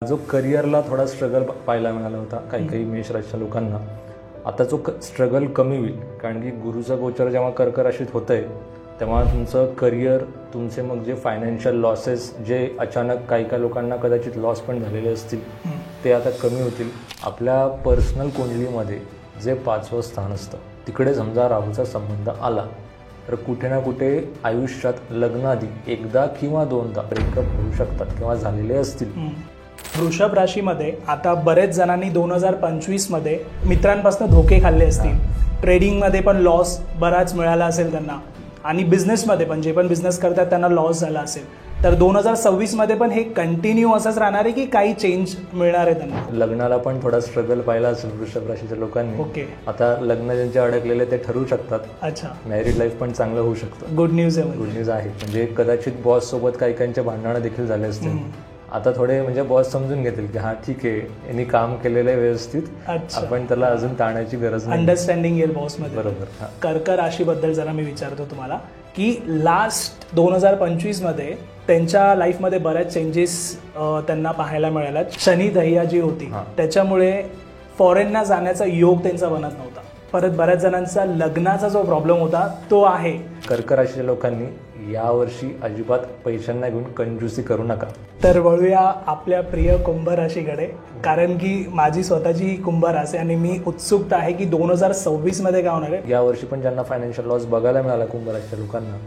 जो करिअरला थोडा स्ट्रगल पाहायला मिळाला होता काही काही मेष राशीच्या लोकांना, आता जो स्ट्रगल कमी होईल. कारण की गुरुचा गोचर जेव्हा कर्क राशीत होतं आहे तेव्हा तुमचं करिअर, तुमचे मग जे फायनान्शियल लॉसेस जे अचानक काही काही लोकांना कदाचित लॉस पण झालेले असतील ते आता कमी होतील. आपल्या पर्सनल कुंडलीमध्ये जे 5वं स्थान असतं तिकडे समजा राहूचा संबंध आला तर कुठे ना कुठे आयुष्यात लग्नाआधी एकदा किंवा दोनदा ब्रेकअप होऊ शकतात किंवा झालेले असतील. वृषभ राशीमध्ये आता बरेच जणांनी 2025मध्ये मित्रांपासून धोके खाल्ले असतील. ट्रेडिंगमध्ये पण लॉस बराच मिळाला असेल त्यांना, आणि बिझनेसमध्ये पण जे पण बिझनेस करतात त्यांना लॉस झाला असेल. तर 2026मध्ये पण हे कंटिन्यू असंच राहणार आहे की काही चेंज मिळणार आहे त्यांना? लग्नाला पण थोडा स्ट्रगल पाहिला असेल वृषभ राशीच्या लोकांनी. ओके. आता लग्न ज्यांचे अडकलेले ते ठरवू शकतात. अच्छा. मॅरिड लाईफ पण चांगलं होऊ शकतं. गुड न्यूज आहे. गुड न्यूज आहे. म्हणजे कदाचित बॉस सोबत काही काहींचे भांडणं देखील झाले असतील. आता थोडे म्हणजे बॉस समजून घेतील की हा ठीक आहे, यांनी काम केलेलं आहे व्यवस्थित, आपण त्याला अजून ताणायची गरज नाही. अंडरस्टँडिंग येईल बॉसमध्ये. बरोबर. कर्क राशीबद्दल जरा मी विचारतो तुम्हाला की लास्ट 2025मध्ये त्यांच्या लाईफमध्ये बऱ्याच चेंजेस त्यांना पाहायला मिळाल्या. शनी दह्या जी होती त्याच्यामुळे फॉरेनला जाण्याचा योग त्यांचा बनत नव्हता. परत बऱ्याच जणांचा लग्नाचा जो प्रॉब्लेम होता तो आहे. कर्क राशीच्या लोकांनी यावर्षी अजिबात पैशांना घेऊन कंजूसी करू नका. तर वळूया आपल्या प्रिय कुंभ राशीकडे, कारण की माझी स्वतःची कुंभ राशी आणि मी उत्सुकता आहे की 2026मध्ये काय होणार आहे. यावर्षी पण ज्यांना फायनान्शियल लॉस बघायला मिळाला कुंभ राशीच्या लोकांना,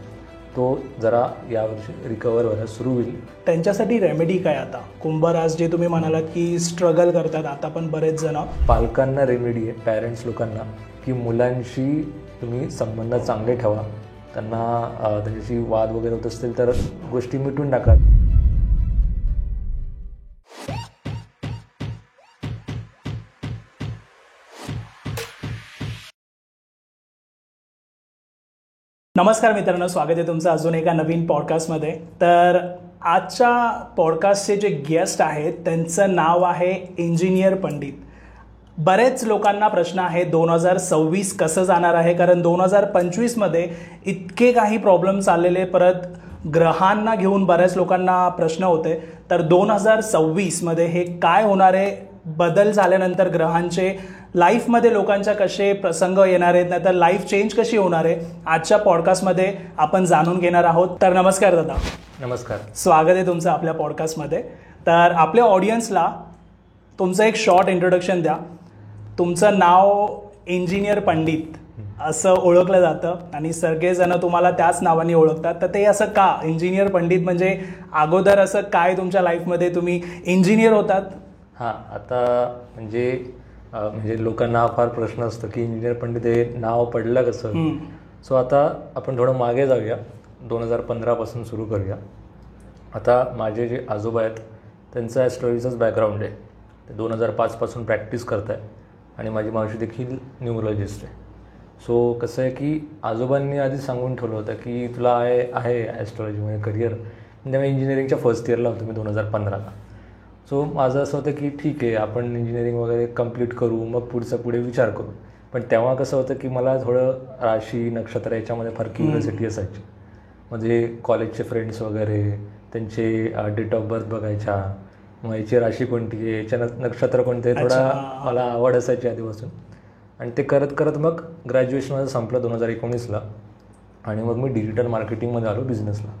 तो जरा यावर्षी रिकवर व्हायला सुरू होईल. त्यांच्यासाठी रेमेडी काय आता? कुंभ रास जे तुम्ही म्हणालात की स्ट्रगल करतात आता पण बरेच जण. पालकांना रेमेडी आहे, पॅरेंट्स लोकांना, की मुलांशी तुम्ही संबंध चांगले ठेवा. त्यांना त्यांच्याशी वाद वगैरे होत असतील तर गोष्टी मिटून टाका. नमस्कार मित्रांनो, स्वागत आहे तुमचं अजून एका नवीन पॉडकास्टमध्ये. तर आजच्या पॉडकास्टचे जे गेस्ट आहेत त्यांचं नाव आहे इंजिनियर पंडित. बरेच लोकांना प्रश्न आहे 2026 कसं जाणार आहे, कारण 2025मध्ये इतके काही प्रॉब्लेम्स आलेले, परत ग्रहांना घेऊन बऱ्याच लोकांना प्रश्न होते. तर 2026मध्ये हे काय होणार आहे, बदल झाल्यानंतर ग्रहांचे लाईफमध्ये लोकांच्या कसे प्रसंग येणार आहेत, नाहीतर लाईफ चेंज कशी होणार आहे, आजच्या पॉडकास्टमध्ये आपण जाणून घेणार आहोत. तर नमस्कार दादा. नमस्कार. स्वागत आहे तुमचं आपल्या पॉडकास्टमध्ये. तर आपल्या ऑडियन्सला तुमचं एक शॉर्ट इंट्रोडक्शन द्या. तुमचं नाव इंजिनियर पंडित असं ओळखलं जातं आणि सगळेजण तुम्हाला त्याच नावाने ओळखतात. तर ते असं का इंजिनियर पंडित, म्हणजे अगोदर असं काय तुमच्या लाईफमध्ये तुम्ही इंजिनियर होतात? आता म्हणजे लोकांना फार प्रश्न असतो की इंजिनियर पंडित हे नाव पडलं कसं. सो आता आपण थोडं मागे जाऊया, 2015पासून सुरू करूया. आता माझे जे आजोबा आहेत त्यांचं ॲस्ट्रॉलॉजीचंच बॅकग्राऊंड आहे. ते 2005पासून प्रॅक्टिस करत आहे आणि माझी मावशी देखील न्यूमरोलॉजिस्ट आहे. सो कसं आहे की आजोबांनी आधी सांगून ठेवलं होतं की तुला आहे ॲस्ट्रॉलॉजीमध्ये करिअर. त्यामुळे इंजिनिअरिंगच्या फर्स्ट इयरला होतो मी 2015ला. सो माझं असं होतं की ठीक आहे, आपण इंजिनिअरिंग वगैरे कंप्लीट करू, मग पुढे विचार करू. पण तेव्हा कसं होतं की मला थोडं राशी नक्षत्र याच्यामध्ये फार क्युरिओसिटी असायची. म्हणजे कॉलेजचे फ्रेंड्स वगैरे त्यांचे डेट ऑफ बर्थ बघायच्या, मग याची राशी कोणती आहे, याच्या नक्षत्र कोणते, थोडा मला आवड असायची आधीपासून. आणि ते करत करत मग ग्रॅज्युएशन माझं संपलं 2019ला आणि मग मी डिजिटल मार्केटिंगमध्ये आलो बिझनेसला.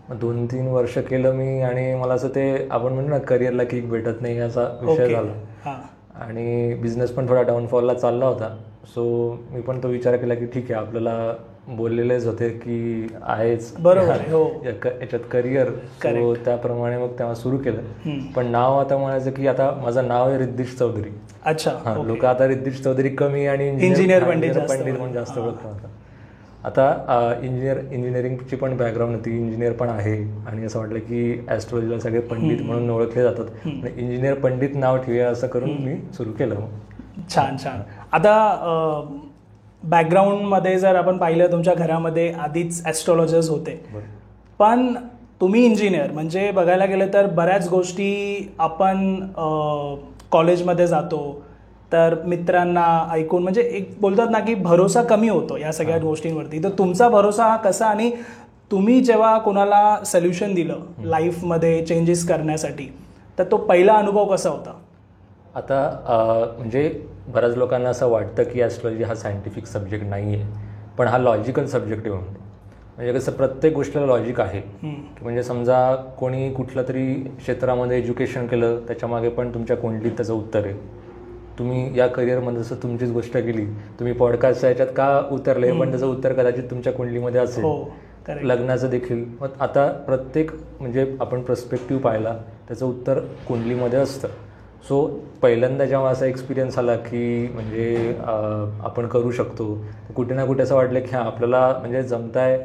मग 2-3 वर्ष केलं मी आणि मला असं ते आपण म्हणतो ना करिअरला किक भेटत नाही असा विषय झाला आणि बिझनेस पण थोडा डाऊनफॉलला चालला होता. सो मी पण तो विचार केला की ठीक आहे, आपल्याला बोललेलेच होते की आहेच बरोबर याच्यात करिअर. सो त्याप्रमाणे मग तेव्हा सुरू केलं. पण नाव आता म्हणायचं की आता माझं नाव आहे रिद्धिश चौधरी. अच्छा. लोक आता रिद्धिश चौधरी कमी आणि इंजिनियर पंडित म्हणून जास्त ओळखतात. आता इंजिनिअरिंगची पण बॅकग्राऊंड होती, इंजिनियर पण आहे आणि असं वाटलं की ॲस्ट्रॉलॉजीला सगळे पंडित म्हणून ओळखले जातात, इंजिनियर पंडित नाव ठेवूया असं करून मी सुरू केलं. छान छान. आता बॅकग्राऊंडमध्ये जर आपण पाहिलं तुमच्या घरामध्ये आधीच ॲस्ट्रॉलॉजर्स होते, पण तुम्ही इंजिनियर म्हणजे बघायला गेलं तर बऱ्याच गोष्टी आपण कॉलेजमध्ये जातो तर मित्रांना ऐकून म्हणजे एक बोलतात ना की भरोसा कमी होतो या सगळ्या गोष्टींवरती. तर तुमचा भरोसा हा कसा, आणि तुम्ही जेव्हा कोणाला सोल्युशन दिलं लाईफमध्ये चेंजेस करण्यासाठी तर तो पहिला अनुभव कसा होता? आता म्हणजे बऱ्याच लोकांना असं वाटतं की ॲस्ट्रॉलॉजी हा सायंटिफिक सब्जेक्ट नाही आहे, पण हा लॉजिकल सब्जेक्ट आहे म्हणतो. म्हणजे कसं प्रत्येक गोष्टीला लॉजिक आहे. म्हणजे समजा कोणी कुठलं तरी क्षेत्रामध्ये एज्युकेशन केलं, त्याच्यामागे पण तुमच्या कुंडलीत त्याचं उत्तर आहे. तुम्ही या करिअरमध्ये जसं तुमचीच गोष्ट केली, तुम्ही पॉडकास्टच्या याच्यात का उतरले, पण त्याचं उत्तर कदाचित तुमच्या कुंडलीमध्ये असेल. लग्नाचं देखील मग आता प्रत्येक म्हणजे आपण पर्स्पेक्टिव्ह पाहिला त्याचं उत्तर कुंडलीमध्ये असतं. सो पहिल्यांदा जेव्हा असा एक्सपिरियन्स आला की म्हणजे आपण करू शकतो, कुठे ना कुठे असं वाटलं की हां आपल्याला म्हणजे जमताय.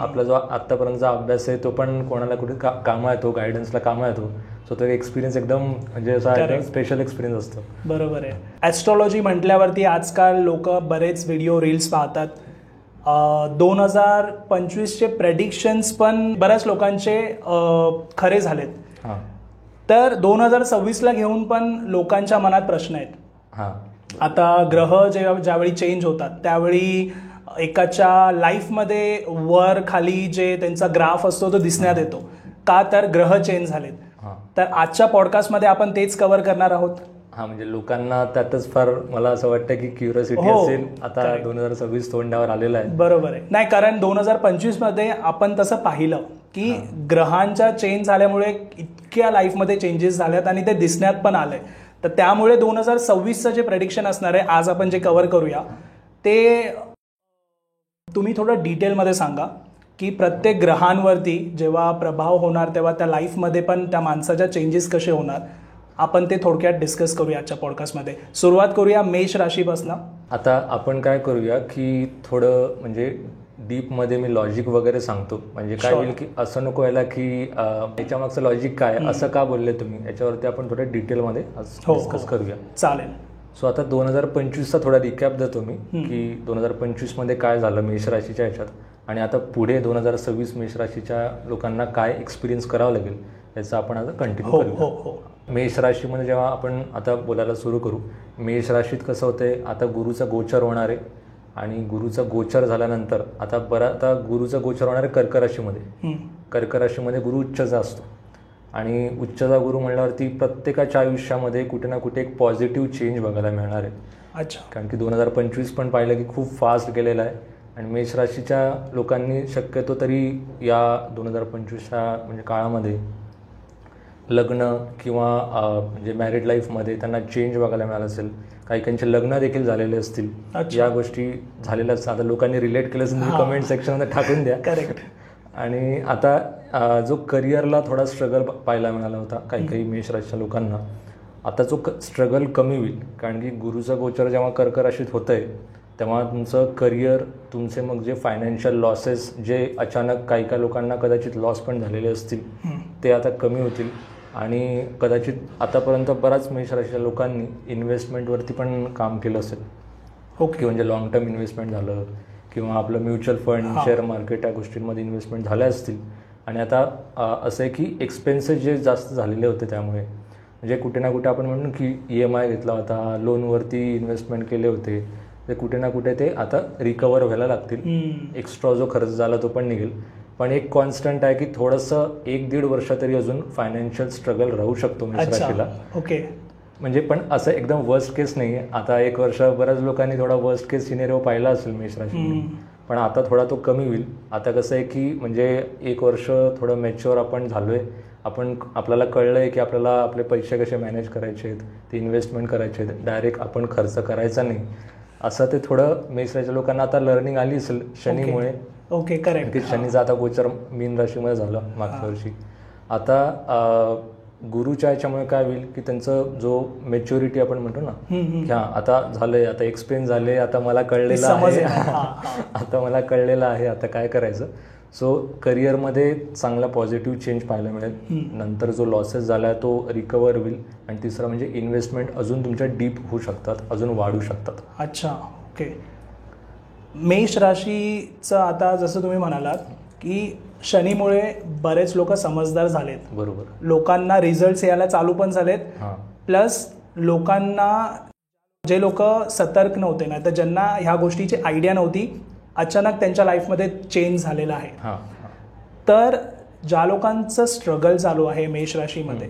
आपला जो आत्तापर्यंतचा अभ्यास आहे तो पण कोणाला कुठे कामा येतो, गायडन्सला कामा येतो. सो तो एक्सपिरियन्स एकदम म्हणजे असा स्पेशल एक्सपिरियन्स असतो. बरोबर आहे. ॲस्ट्रॉलॉजी म्हटल्यावरती आजकाल लोक बरेच व्हिडिओ रील्स पाहतात. 2025चे प्रेडिक्शन्स पण बऱ्याच लोकांचे खरे झालेत. हां, तर 2026ला घेऊन पण लोकांच्या मनात प्रश्न आहेत. हां, आता ग्रह ज्यावेळी चेंज होतात त्यावेळी एकाच्या लाईफमध्ये वर खाली जे त्यांचा ग्राफ असतो तो दिसण्यात येतो. का तर ग्रह चेंज झालेत. तर आजच्या पॉडकास्टमध्ये आपण तेच कव्हर करणार आहोत. हां, म्हणजे लोकांना त्यातच फार मला असं वाटतं की क्युरियोसिटी असेल. आता 2026 तोंडावर आलेला आहे. बरोबर आहे. नाही, कारण 2025मध्ये आपण तसं पाहिलं की ग्रहांच्या चेंज झाल्यामुळे इतक्या लाईफमध्ये चेंजेस झाल्यात आणि ते दिसण्यात पण आलंय. तर त्यामुळे 2026चं जे प्रेडिक्शन असणार आहे आज आपण जे कव्हर करूया ते तुम्ही थोडं डिटेलमध्ये सांगा की प्रत्येक ग्रहांवरती जेव्हा प्रभाव होणार तेव्हा त्या लाईफमध्ये पण त्या माणसाच्या चेंजेस कसे होणार आपण ते थोडक्यात डिस्कस करूया आजच्या पॉडकास्टमध्ये. सुरुवात करूया मेष राशीपासून. आता आपण काय करूया की थोडं म्हणजे डीपमध्ये मी लॉजिक वगैरे सांगतो. म्हणजे काय होईल की असं नको व्हायला की याच्या मागचं लॉजिक काय, असं का बोलले तुम्ही, याच्यावरती आपण थोडं डिटेलमध्ये डिस्कस करूया. चालेल. सो आता 2025चा थोडा रिकॅप देतो मी की 2025मध्ये काय झालं मेष राशीच्या ह्याच्यात, आणि आता पुढे 2026 मेष राशीच्या लोकांना काय एक्सपिरियन्स करावं लागेल याचं आपण आता कंटिन्यू करूया. मेष राशीमध्ये जेव्हा आपण आता बोलायला सुरू करू, मेष राशीत कसं होतंय, आता गुरुचा गोचर होणार आहे. आणि गुरुचा गोचर झाल्यानंतर आता गुरुचा गोचर होणार आहे कर्क राशीमध्ये. कर्क राशीमध्ये गुरु उच्चचा असतो आणि उच्चचा गुरु म्हणल्यावरती प्रत्येकाच्या आयुष्यामध्ये कुठे ना कुठे एक पॉझिटिव्ह चेंज बघायला मिळणार आहे. अच्छा. कारण की 2025 पण पाहिलं की खूप फास्ट गेलेलं आहे आणि मेष राशीच्या लोकांनी शक्यतो तरी या 2025च्या म्हणजे काळामध्ये लग्न किंवा म्हणजे मॅरिड लाईफमध्ये त्यांना चेंज बघायला मिळाला असेल. काही काहींचे लग्न देखील झालेले असतील. या गोष्टी झालेल्या असतात. आता लोकांनी रिलेट केलं असेल तुम्ही कमेंट सेक्शनमध्ये टाकून द्या. करेक्ट. आणि आता जो करिअरला थोडा स्ट्रगल पाहायला मिळाला होता काही काही मेष राशीच्या लोकांना, आता जो स्ट्रगल कमी होईल. कारण की गुरुचं गोचर जेव्हा कर्क राशीत होतं आहे तेव्हा तुमचं करिअर, तुमचे मग जे फायनान्शियल लॉसेस जे अचानक काही काही लोकांना कदाचित लॉस पण झालेले असतील ते आता कमी होतील. आणि कदाचित आतापर्यंत बऱ्याच मेष राशीच्या लोकांनी इन्व्हेस्टमेंटवरती पण काम केलं असेल. ओके. म्हणजे लॉंग टर्म इन्व्हेस्टमेंट झालं किंवा आपलं म्युच्युअल फंड, शेअर मार्केट या गोष्टींमध्ये इन्व्हेस्टमेंट झाल्या असतील. आणि आता असं आहे की एक्सपेन्सेस जे जास्त झालेले होते त्यामुळे म्हणजे कुठे ना कुठे आपण म्हणू की EMI घेतला होता, लोनवरती इन्व्हेस्टमेंट केले होते, ते कुठे ना कुठे ते आता रिकवर व्हायला लागतील. एक्स्ट्रा जो खर्च झाला तो पण निघेल. पण एक कॉन्स्टंट आहे की थोडंसं 1-1.5 वर्ष तरी अजून फायनान्शियल स्ट्रगल राहू शकतो मेष राशीला. ओके. म्हणजे पण असं एकदम वर्स्ट केस नाही आहे. आता 1 वर्ष बऱ्याच लोकांनी थोडा वर्स्ट केस सिनेरिओ पाहिला असेल मेष राशीमध्ये, पण आता थोडा तो कमी होईल. आता कसं आहे की म्हणजे 1 वर्ष थोडं मॅच्युअर आपण झालो आहे. आपल्याला कळलं आहे की आपल्याला आपले पैसे कसे मॅनेज करायचे आहेत, ते इन्व्हेस्टमेंट करायचे आहेत, डायरेक्ट आपण खर्च करायचा नाही, असं ते थोडं मेष राशीच्या लोकांना आता लर्निंग आली असेल शनीमुळे. ओके. करेक्ट. की शनीचा आता गोचर मीन राशीमध्ये झालं मागच्या वर्षी. आता गुरुच्या याच्यामुळे काय होईल की त्यांचं जो मॅच्युरिटी आपण म्हणतो ना की हां आता झालंय, आता एक्सपिरियन्स झाले, आता मला कळलेलं आहे, आता मला कळलेलं आहे आता काय करायचं. सो करिअरमध्ये चांगला पॉझिटिव्ह चेंज पाहायला मिळेल. नंतर जो लॉसेस झाला आहे तो रिकवर होईल. आणि तिसरं म्हणजे इन्व्हेस्टमेंट अजून तुमच्या डीप होऊ शकतात, अजून वाढू शकतात. अच्छा. ओके. मेष राशीचं आता जसं तुम्ही म्हणालात की शनीमुळे बरेच लोक समजदार झालेत. बरोबर. लोकांना रिझल्ट्स यायला चालू पण झालेत. प्लस लोकांना जे लोक सतर्क नव्हते ना, तर ज्यांना ह्या गोष्टीची आयडिया नव्हती, अचानक त्यांच्या लाईफमध्ये चेंज झालेला आहे. तर ज्या लोकांचं स्ट्रगल चालू आहे मेष राशीमध्ये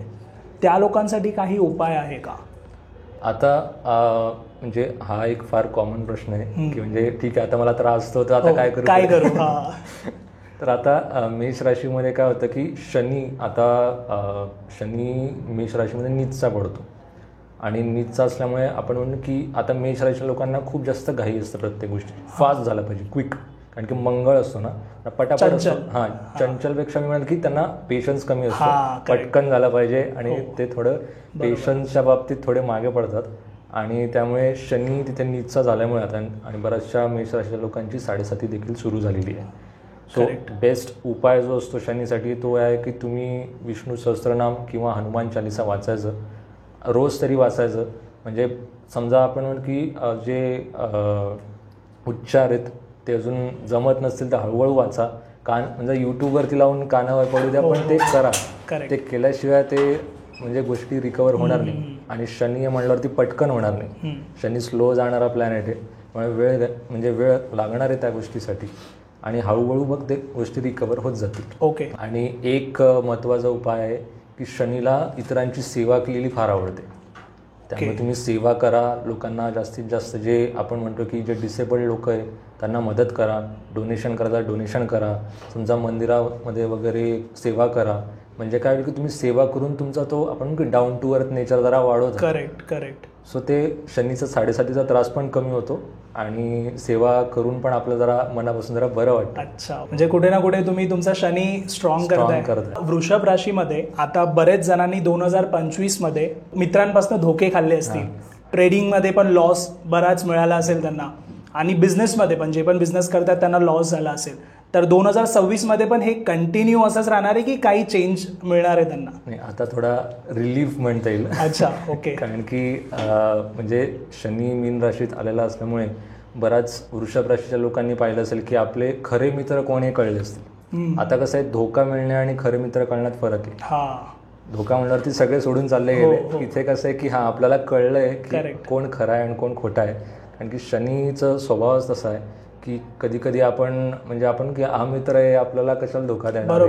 त्या लोकांसाठी काही उपाय आहे का? आता म्हणजे हा एक फार कॉमन प्रश्न आहे की म्हणजे ठीक आहे, आता मला त्रास होतो, आता काय करू तर आता मेष राशीमध्ये काय होतं की शनी मेष राशीमध्ये नीचचा पडतो आणि नीचचा असल्यामुळे आपण म्हणू की आता मेष राशीच्या लोकांना खूप जास्त घाई असतं, प्रत्येक गोष्टी फास्ट झाला पाहिजे, क्विक. कारण की मंगळ असतो ना, पटापट असतो. हां, चंचलपेक्षा मी म्हणेल की त्यांना पेशन्स कमी असतो, पटकन झालं पाहिजे आणि ते थोडं पेशन्सच्या बाबतीत थोडे मागे पडतात. आणि त्यामुळे शनी तिथे नीचचा झाल्यामुळे आता आणि बऱ्याचशा मेष राशीच्या लोकांची 7.5 देखील सुरू झालेली आहे. सो बेस्ट उपाय जो असतो शनीसाठी तो आहे की तुम्ही विष्णू सहस्त्रनाम किंवा हनुमान चालिसा वाचायचं, रोज तरी वाचायचं. म्हणजे समजा आपण म्हणू की जे उच्चार आहेत ते अजून जमत नसतील तर हळूहळू वाचा. म्हणजे यूट्यूबवरती लावून कानावर पडू द्या, पण ते करा. ते केल्याशिवाय ते म्हणजे गोष्टी रिकवर होणार नाही. आणि शनी म्हटल्यावरती पटकन होणार नाही. शनी स्लो जाणारा प्लॅनेट आहे, त्यामुळे वेळ लागणार आहे त्या गोष्टीसाठी आणि हळूहळू मग ते गोष्टी रिकवर होत जातील. ओके. आणि एक महत्त्वाचा उपाय आहे की शनीला इतरांची सेवा केलेली फार आवडते. त्यामुळे तुम्ही सेवा करा, लोकांना जास्तीत जास्त जे आपण म्हणतो की जे डिसेबल्ड लोक आहे त्यांना मदत करा, डोनेशन करा. समजा मंदिरामध्ये वगैरे सेवा करा. म्हणजे काय होईल की तुम्ही सेवा करून तुमचा तो आपण डाऊन टू अर्थ नेचर जरा वाढवतो. करेक्ट. सो ते शनीचा 7.5चा त्रास पण कमी होतो आणि सेवा करून पण आपलं जरा मनापासून जरा बरं वाटतं. अच्छा, म्हणजे कुठे ना कुठे तुम्ही तुमचा शनी स्ट्रॉंग करताय. वृषभ राशीमध्ये आता बरेच जणांनी 2025 मध्ये मित्रांपासून धोके खाल्ले असतील, ट्रेडिंगमध्ये पण लॉस बराच मिळाला असेल त्यांना आणि बिझनेसमध्ये पण जे पण बिझनेस करतात त्यांना लॉस झाला असेल. तर 2026 मध्ये पण हे कंटिन्यू असंच राहणार आहे की काही चेंज मिळणार आहे त्यांना? नाही, आता थोडा रिलीफ म्हणता येईल. अच्छा, ओके. कारण की म्हणजे शनी मीन राशीत आलेला असल्यामुळे बऱ्याच वृषभ राशीच्या लोकांनी पाहिलं असेल की आपले खरे मित्र कोण हे कळले असतील. आता कसं आहे, धोका मिळणे आणि खरे मित्र कळण्यात फरक आहे. धोका म्हणल्यावरती सगळे सोडून चालले गेले. इथे कसं आहे की आपल्याला कळलंय की कोण खरा आहे आणि कोण खोटा आहे. कारण की शनीचं स्वभावच तसा आहे की कधी कधी आपण की हा मित्र आहे, आपल्याला कशाला धोका देणार.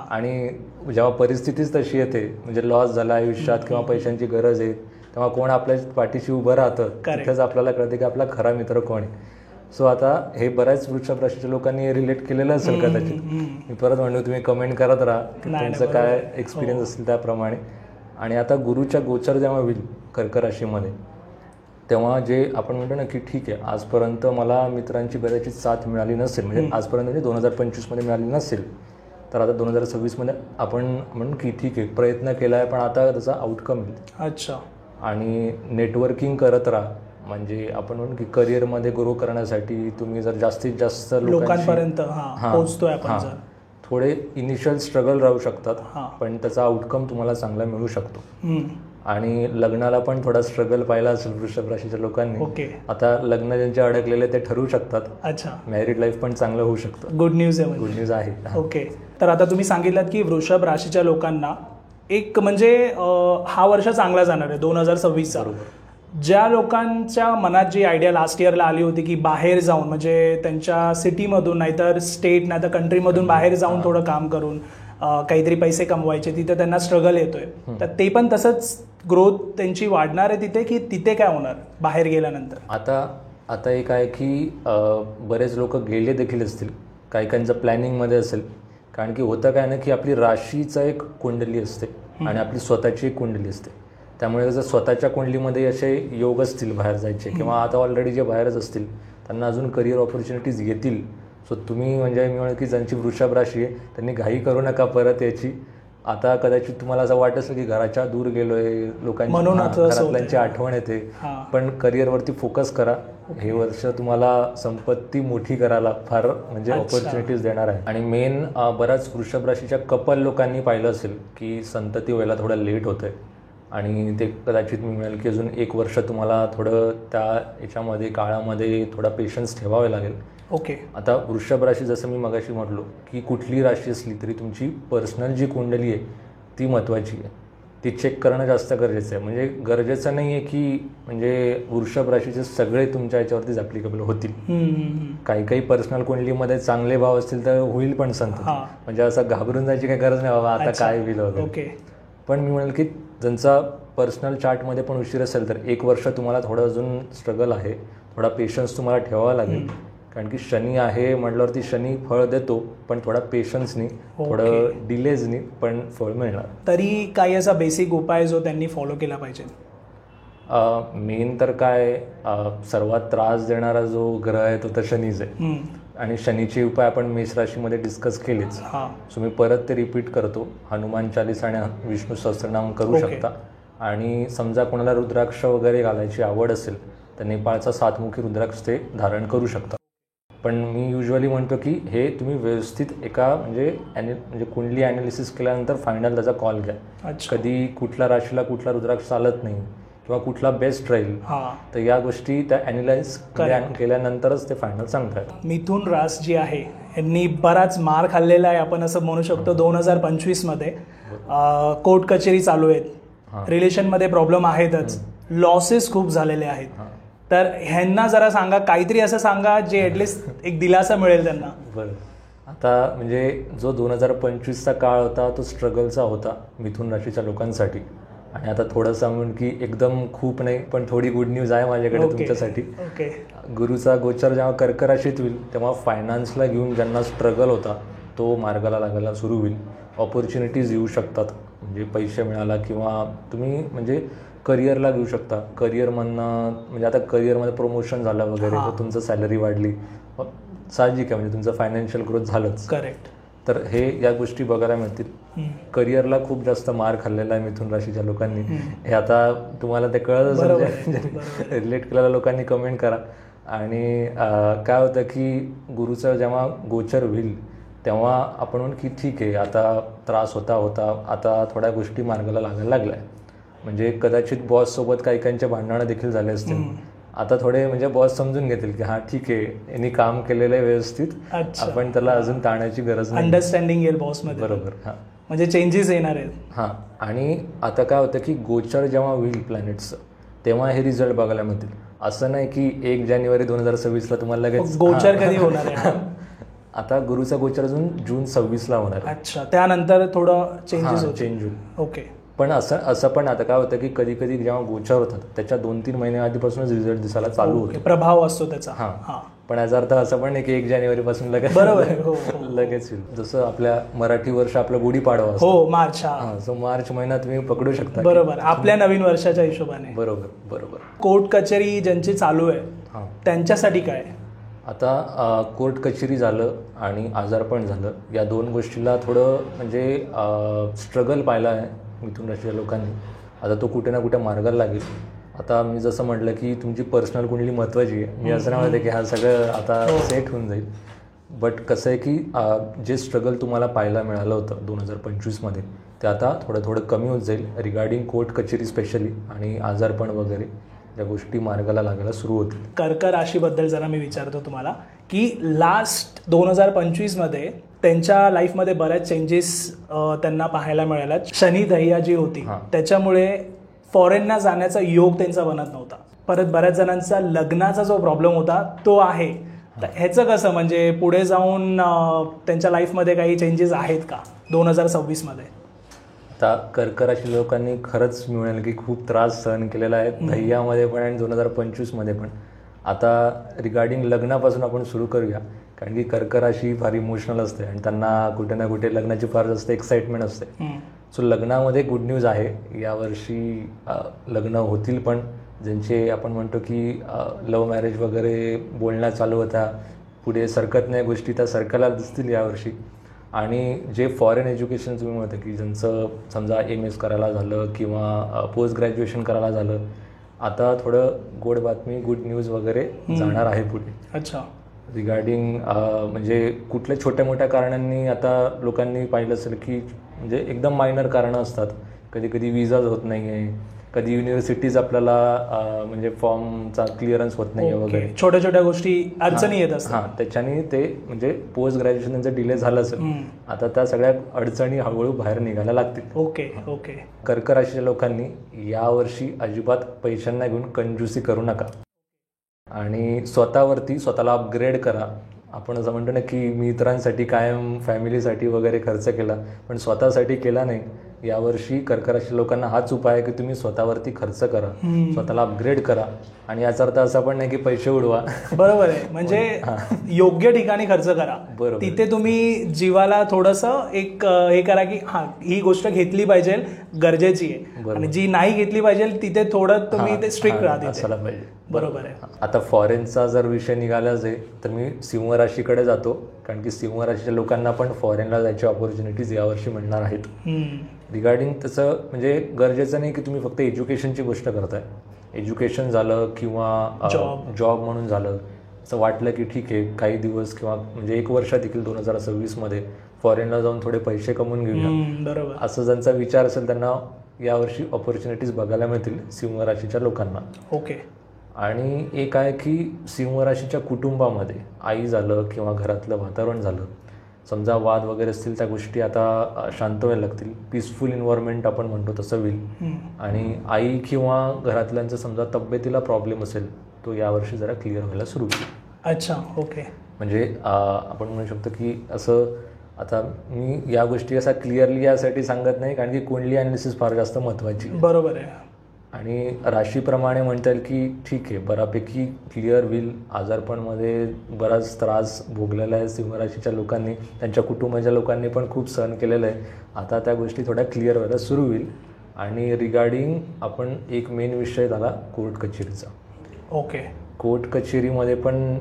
आणि जेव्हा परिस्थितीच तशी येते, म्हणजे लॉस झाला आयुष्यात किंवा पैशांची गरज आहे, तेव्हा कोण आपल्या पाठीशी उभं राहतं, तिथेच आपल्याला कळते की आपला खरा मित्र कोण आहे. सो आता हे बऱ्याच वृषभ राशीच्या लोकांनी रिलेट केलेलं असेल कदाचित. मी परत म्हणतो, तुम्ही कमेंट करत राहा की तुमचं काय एक्सपिरियन्स असेल त्याप्रमाणे. आणि आता गुरुच्या गोचर जेव्हा होईल कर्क राशीमध्ये, तेव्हा जे आपण म्हणतो ना की ठीक आहे, आजपर्यंत मला मित्रांची कदाचित साथ मिळाली नसेल, म्हणजे आजपर्यंत म्हणजे 2025 मिळाली नसेल, तर आता 2026 आपण म्हणू की ठीक आहे, प्रयत्न केला आहे पण आता त्याचा आउटकम येईल. अच्छा. आणि नेटवर्किंग करत राहा. म्हणजे आपण म्हणू की करिअरमध्ये ग्रो करण्यासाठी तुम्ही जर जास्तीत जास्त लोकांपर्यंत पोहोचतोय आपण, थोडे इनिशियल स्ट्रगल राहू शकतात, पण त्याचा आउटकम तुम्हाला चांगला मिळू शकतो. आणि लग्नाला पण थोडा स्ट्रगल पाहिला असेल वृषभ राशीच्या लोकांनी. आता लग्न ज्यांचे अडकलेले ते ठरवू शकतात. अच्छा. मॅरिड लाईफ पण चांगलं होऊ शकतं. गुड न्यूज आहे. ओके. तर आता तुम्ही सांगितलं की वृषभ राशीच्या लोकांना एक म्हणजे हा वर्ष चांगला जाणार आहे 2026चा. ज्या लोकांच्या मनात जी आयडिया लास्ट इयरला आली होती की बाहेर जाऊन, म्हणजे त्यांच्या सिटीमधून नाहीतर स्टेट नाहीतर कंट्रीमधून बाहेर जाऊन थोडं काम करून काहीतरी पैसे कमवायचे, तिथे त्यांना स्ट्रगल येतोय, तर ते पण तसंच ग्रोथ त्यांची वाढणार आहे तिथे, की तिथे काय होणार बाहेर गेल्यानंतर? आता एक आहे की बरेच लोक गेले देखील असतील, काहींचं प्लॅनिंगमध्ये असेल. कारण की होतं काय ना की आपली राशीचा एक कुंडली असते आणि आपली स्वतःची एक कुंडली असते. त्यामुळे जर स्वतःच्या कुंडलीमध्ये असे योग असतील बाहेर जायचे, किंवा आता ऑलरेडी जे बाहेरच असतील त्यांना अजून करिअर ऑपॉर्च्युनिटीज येतील. सो तुम्ही म्हणजे मी म्हणेन की ज्यांची वृषभ राशी आहे त्यांनी घाई करू नका परत याची. आता कदाचित तुम्हाला असं वाटत असेल की घराच्या दूर गेलोय, घरातल्यांची आठवण येते, पण करिअरवरती फोकस करा. हे वर्ष तुम्हाला संपत्ती मोठी करायला फार म्हणजे ऑपॉर्च्युनिटीज देणार आहे. आणि मेन बऱ्याच वृषभ राशीच्या कपल लोकांनी पाहिलं असेल की संतती व्हायला थोडं लेट होतंय आणि ते कदाचित मी म्हणेल की अजून 1 वर्ष तुम्हाला थोडं त्या याच्यामध्ये काळामध्ये थोडा पेशन्स ठेवावे लागेल. ओके. आता वृषभ राशी जसं मी मगाशी म्हटलो की कुठली राशी असली तरी तुमची पर्सनल जी कुंडली आहे ती महत्त्वाची आहे, ती चेक करणं जास्त गरजेचं आहे. म्हणजे गरजेचं नाही आहे की म्हणजे वृषभ राशीचे सगळे तुमच्या याच्यावरतीच ॲप्लिकेबल होतील. काही पर्सनल कुंडलीमध्ये चांगले भाव असतील तर होईल पण संतती. म्हणजे असं घाबरून जायची काही गरज नाही बाबा आता काय होईल वगैरे. पण मी म्हणेल की ज्यांचा पर्सनल चार्टमध्ये पण उशीर असेल तर 1 वर्ष तुम्हाला थोडं अजून स्ट्रगल आहे, थोडा पेशन्स तुम्हाला ठेवावा लागेल. कारण की शनी आहे म्हटल्यावरती शनी फळ देतो, पण थोडा पेशन्सनी, थोडं डिलेजनी पण फळ मिळणार. तरी काही असा बेसिक उपाय जो त्यांनी फॉलो केला पाहिजे? मेन तर काय, सर्वात त्रास देणारा जो ग्रह आहे तो तर शनीच आहे. आणि शनीचे उपाय आपण मेष राशीमध्ये डिस्कस केलेच. सो मी परत ते रिपीट करतो. हनुमान चालीस आणि विष्णू सहस्त्रनाम करू शकता. आणि समजा कोणाला रुद्राक्ष वगैरे घालायची आवड असेल तर नेपाळचा 7मुखी रुद्राक्ष ते धारण करू शकता. पण मी युजली म्हणतो की हे तुम्ही व्यवस्थित एका म्हणजे कुंडली ॲनालिसिस केल्यानंतर फायनल त्याचा कॉल घ्या. कधी कुठल्या राशीला कुठला रुद्राक्ष चालत नाही किंवा कुठला बेस्ट राहील, तर या गोष्टी त्या ॲनालाइज केल्यानंतरच ते फायनल सांगतात. मिथुन रास जी आहे यांनी बराच मार खाल्लेला आहे आपण असं म्हणू शकतो. 2025मध्ये कोर्ट कचेरी चालू आहेत, रिलेशनमध्ये प्रॉब्लेम आहेतच, लॉसेस खूप झालेले आहेत. तर ह्यांना जरा सांगा, काहीतरी असं सांगा जे ॲटलिस्ट एक दिलासा मिळेल त्यांना. बरं, आता म्हणजे जो 2025चा काळ होता तो स्ट्रगलचा होता मिथुन राशीच्या लोकांसाठी. आणि आता थोडंसं म्हणून की एकदम खूप नाही पण थोडी गुड न्यूज आहे माझ्याकडे तुमच्यासाठी. गुरुचा गोचर जेव्हा कर्क राशीत होईल तेव्हा फायनान्सला घेऊन ज्यांना स्ट्रगल होता तो मार्गाला लागायला सुरू होईल. ऑपॉर्च्युनिटीज येऊ शकतात, म्हणजे पैसे मिळाला किंवा तुम्ही म्हणजे करिअरला घेऊ शकता. करिअरमधनं म्हणजे आता करिअरमध्ये प्रमोशन झालं वगैरे तर तुमचं सॅलरी वाढली, साहजिक आहे, म्हणजे तुमचं फायनान्शियल ग्रोथ झालंच. करेक्ट. तर हे या गोष्टी बघायला मिळतील. करिअरला खूप जास्त मार खाल्लेला आहे मिथुन राशीच्या लोकांनी. हे आता तुम्हाला ते कळतच, रिलेट केलेल्या लोकांनी कमेंट करा. आणि काय होतं की गुरुचं जेव्हा गोचर होईल तेव्हा आपण म्हणून की ठीक आहे आता त्रास होता आता थोड्या गोष्टी मार्गाला लागायला लागल्या. म्हणजे कदाचित बॉससोबत काहीकांचे भांडणं देखील झाले असतील. आता थोडे म्हणजे बॉस समजून घेतील की हा ठीक आहे यांनी काम केलेलं आहे व्यवस्थित, आपण त्याला अजून ताणायची गरज नाही. अंडरस्टँडिंग येईल बॉसमध्ये. बरोबर. म्हणजे चेंजेस येणार आहेत. आणि आता काय होतं की गोचर जेव्हा होईल प्लॅनेट्सचं तेव्हा हे रिझल्ट बघायला मिळतील. असं नाही की 1 जानेवारी 2026ला तुम्हाला लगेच गोचर कधी होणार आहे. आता गुरुचा गोचर अजून जून 26ला होणार. अच्छा, त्यानंतर थोडं चेंज होईल. ओके. पण असं पण आता काय होतं की कधी कधी जेव्हा गोचर होतात त्याच्या 2-3 महिने आधीपासूनच रिझल्ट दिसायला चालू होतो, प्रभाव असतो त्याचा. पण याचा अर्थ असं पण नाही की 1 जानेवारीपासून लगेच लगेच होईल. जसं आपल्या मराठी वर्ष आपलं गुढीपाडवा असतो, मार्च. सो मार्च महिना तुम्ही पकडू शकता. बरोबर, आपल्या नवीन वर्षाच्या हिशोबाने. बरोबर. कोर्ट कचेरी ज्यांची चालू आहे त्यांच्यासाठी काय? आता कोर्ट कचेरी झालं आणि आजारपण झालं, या 2 गोष्टीला थोडं म्हणजे स्ट्रगल पाहिला आहे मिथुन राशीच्या लोकांनी. आता तो कुठे ना कुठे मार्गाला लागेल. आता मी जसं म्हटलं की तुमची पर्सनल कुंडली महत्त्वाची आहे. मी असं नाही म्हणते की हा सगळं आता सेट होऊन जाईल. बट कसं आहे की जे स्ट्रगल तुम्हाला पाहायला मिळालं होतं 2025मध्ये ते आता थोडं कमी होत जाईल रिगार्डिंग कोर्ट कचेरी स्पेशली, आणि आजारपण वगैरे त्या गोष्टी मार्गाला लागायला सुरू होतील. कर्क राशीबद्दल जरा मी विचारतो तुम्हाला की लास्ट 2025मध्ये त्यांच्या लाईफमध्ये बऱ्याच चेंजेस त्यांना पाहायला मिळाल्या. शनी दह्या जी होती त्याच्यामुळे फॉरेनला जाण्याचा योग त्यांचा बनत नव्हता. परत बऱ्याच जणांचा लग्नाचा जो प्रॉब्लेम होता तो आहे. तर ह्याचं कसं, म्हणजे पुढे जाऊन त्यांच्या लाईफमध्ये काही चेंजेस आहेत का 2026मध्ये? आता कर्क राशी लोकांनी खरंच मिळेल की खूप त्रास सहन केलेला आहे दह्यामध्ये पण आणि 2025मध्ये पण. आता रिगार्डिंग लग्नापासून आपण सुरू करूया, कारण की कर्क राशी फार इमोशनल असते आणि त्यांना कुठे ना कुठे लग्नाची फार जास्त एक्साइटमेंट असते. सो लग्नामध्ये गुड न्यूज आहे, यावर्षी लग्न होतील. पण ज्यांचे आपण म्हणतो की लव्ह मॅरेज वगैरे बोलण्या चालू होत्या, पुढे सरकत नाही गोष्टी, त्या सरकायला दिसतील यावर्षी. आणि जे फॉरेन एज्युकेशन तुम्ही म्हणता की ज्यांचं समजा MS करायला झालं किंवा पोस्ट ग्रॅज्युएशन करायला झालं, आता थोडं गोड बातमी गुड न्यूज वगैरे जाणार आहे पुढे. अच्छा. रिगार्डिंग म्हणजे कुठल्या छोट्या मोठ्या कारणांनी आता लोकांनी पाहिलं असेल की म्हणजे एकदम मायनर कारणं असतात. कधी कधी विजाच होत नाही आहे, कधी युनिव्हर्सिटीज आपल्याला म्हणजे फॉर्मचा क्लिअरन्स होत नाही आहे वगैरे, छोट्या छोट्या गोष्टी अडचणी येत असतात. त्याच्याने ते म्हणजे पोस्ट ग्रॅज्युएशन त्यांचं डिले झालं असेल. आता त्या सगळ्या अडचणी हळूहळू बाहेर निघायला लागतील. ओके. कर्क राशीच्या लोकांनी यावर्षी अजिबात पैशांना घेऊन कंजूसी करू नका आणि स्वतःला अपग्रेड करा. आपण असं म्हणतो ना की मी इतरांसाठी कायम फॅमिलीसाठी वगैरे खर्च केला पण स्वतःसाठी केला नाही, यावर्षी कर्क राशी लोकांना हाच उपाय आहे की तुम्ही स्वतःवरती खर्च करा, स्वतःला अपग्रेड करा. आणि याचा अर्थ असा पण नाही की पैसे उडवा. बरोबर आहे, म्हणजे योग्य ठिकाणी खर्च करा. बरोबर. तिथे तुम्ही जीवाला थोडंसं एक हे करा की हा ही गोष्ट घेतली पाहिजे, गरजेची आहे, आणि जी नाही घेतली पाहिजे तिथे थोडं तुम्ही ते स्ट्रिक्ट राहते असायला पाहिजे. बरोबर आहे. आता फॉरेनचा जर विषय निघालाच आहे तर मी सिंह राशीकडे जातो, कारण की सिंह राशीच्या लोकांना पण फॉरेनला जायची ऑपॉर्च्युनिटीज यावर्षी मिळणार आहेत. रिगार्डिंग तसं म्हणजे गरजेचं नाही की तुम्ही फक्त एज्युकेशनची गोष्ट करताय. एज्युकेशन झालं किंवा जॉब म्हणून झालं, असं वाटलं की ठीक आहे काही दिवस किंवा म्हणजे 1 वर्ष देखील 2026 फॉरेनला जाऊन थोडे पैसे कमवून घेऊया, बरोबर, असं ज्यांचा विचार असेल त्यांना यावर्षी ऑपॉर्च्युनिटीज बघायला मिळतील सिंह राशीच्या लोकांना. ओके. आणि एक आहे की सिंह राशीच्या कुटुंबामध्ये आई झालं किंवा घरातलं वातावरण झालं, समजा वाद वगैरे असतील त्या गोष्टी आता शांत व्हायला लागतील. पीसफुल इन्व्हायरमेंट आपण म्हणतो तसं होईल. आणि आई किंवा घरातल्यांचं समजा तब्येतीला प्रॉब्लेम असेल तो यावर्षी जरा क्लिअर व्हायला सुरू होईल. अच्छा, ओके. म्हणजे आपण म्हणू शकतो की असं आता मी या गोष्टी असा क्लिअरली यासाठी सांगत नाही कारण की कुंडली ॲनालिसिस फार जास्त महत्त्वाची. बरोबर आहे. आणि राशीप्रमाणे म्हणता येईल की ठीक आहे बऱ्यापैकी क्लिअर होईल. आजारपणामध्ये बराच त्रास भोगलेला आहे सिंह राशीच्या लोकांनी, त्यांच्या कुटुंबाच्या लोकांनी पण खूप सहन केलेलं आहे. आता त्या गोष्टी थोड्या क्लिअर व्हायला सुरू होईल. आणि रिगार्डिंग आपण एक मेन विषय झाला कोर्ट कचेरीचा. ओके. कोर्ट कचेरीमध्ये पण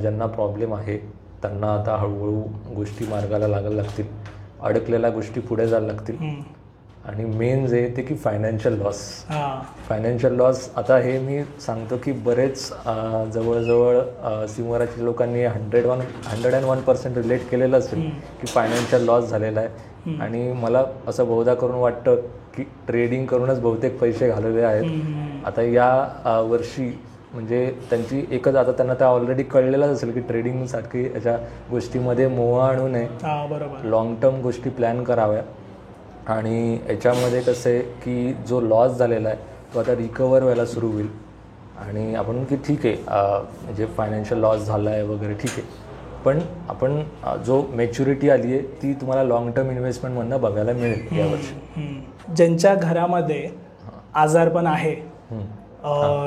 ज्यांना प्रॉब्लेम आहे त्यांना आता हळूहळू गोष्टी मार्गाला लागायला लागतील, अडकलेल्या गोष्टी पुढे जायला लागतील. आणि मेन जे ते की फायनान्शियल लॉस. आता हे मी सांगतो की बरेच जवळजवळ सिंह राशीच्या लोकांनी 101% रिलेट केलेलं असेल की फायनान्शियल लॉस झालेला आहे. आणि मला असं बहुधा करून वाटतं की ट्रेडिंग करूनच बहुतेक पैसे घालवले आहेत. आता या वर्षी म्हणजे त्यांची एकच, आता त्यांना त्या ऑलरेडी कळलेलंच असेल की ट्रेडिंगसारखी याच्या गोष्टीमध्ये मोह आणू नये, लॉंग टर्म गोष्टी प्लॅन कराव्या. आणि याच्यामध्ये कसं आहे की जो लॉस झालेला आहे तो आता रिकवर व्हायला सुरू होईल. आणि आपण की ठीक आहे म्हणजे फायनान्शियल लॉस झाला आहे वगैरे ठीक आहे, पण आपण जो मॅच्युरिटी आली आहे ती तुम्हाला लॉंग टर्म इन्व्हेस्टमेंटमधनं बघायला मिळेल यावर्षी. ज्यांच्या घरामध्ये आजारपण आहे,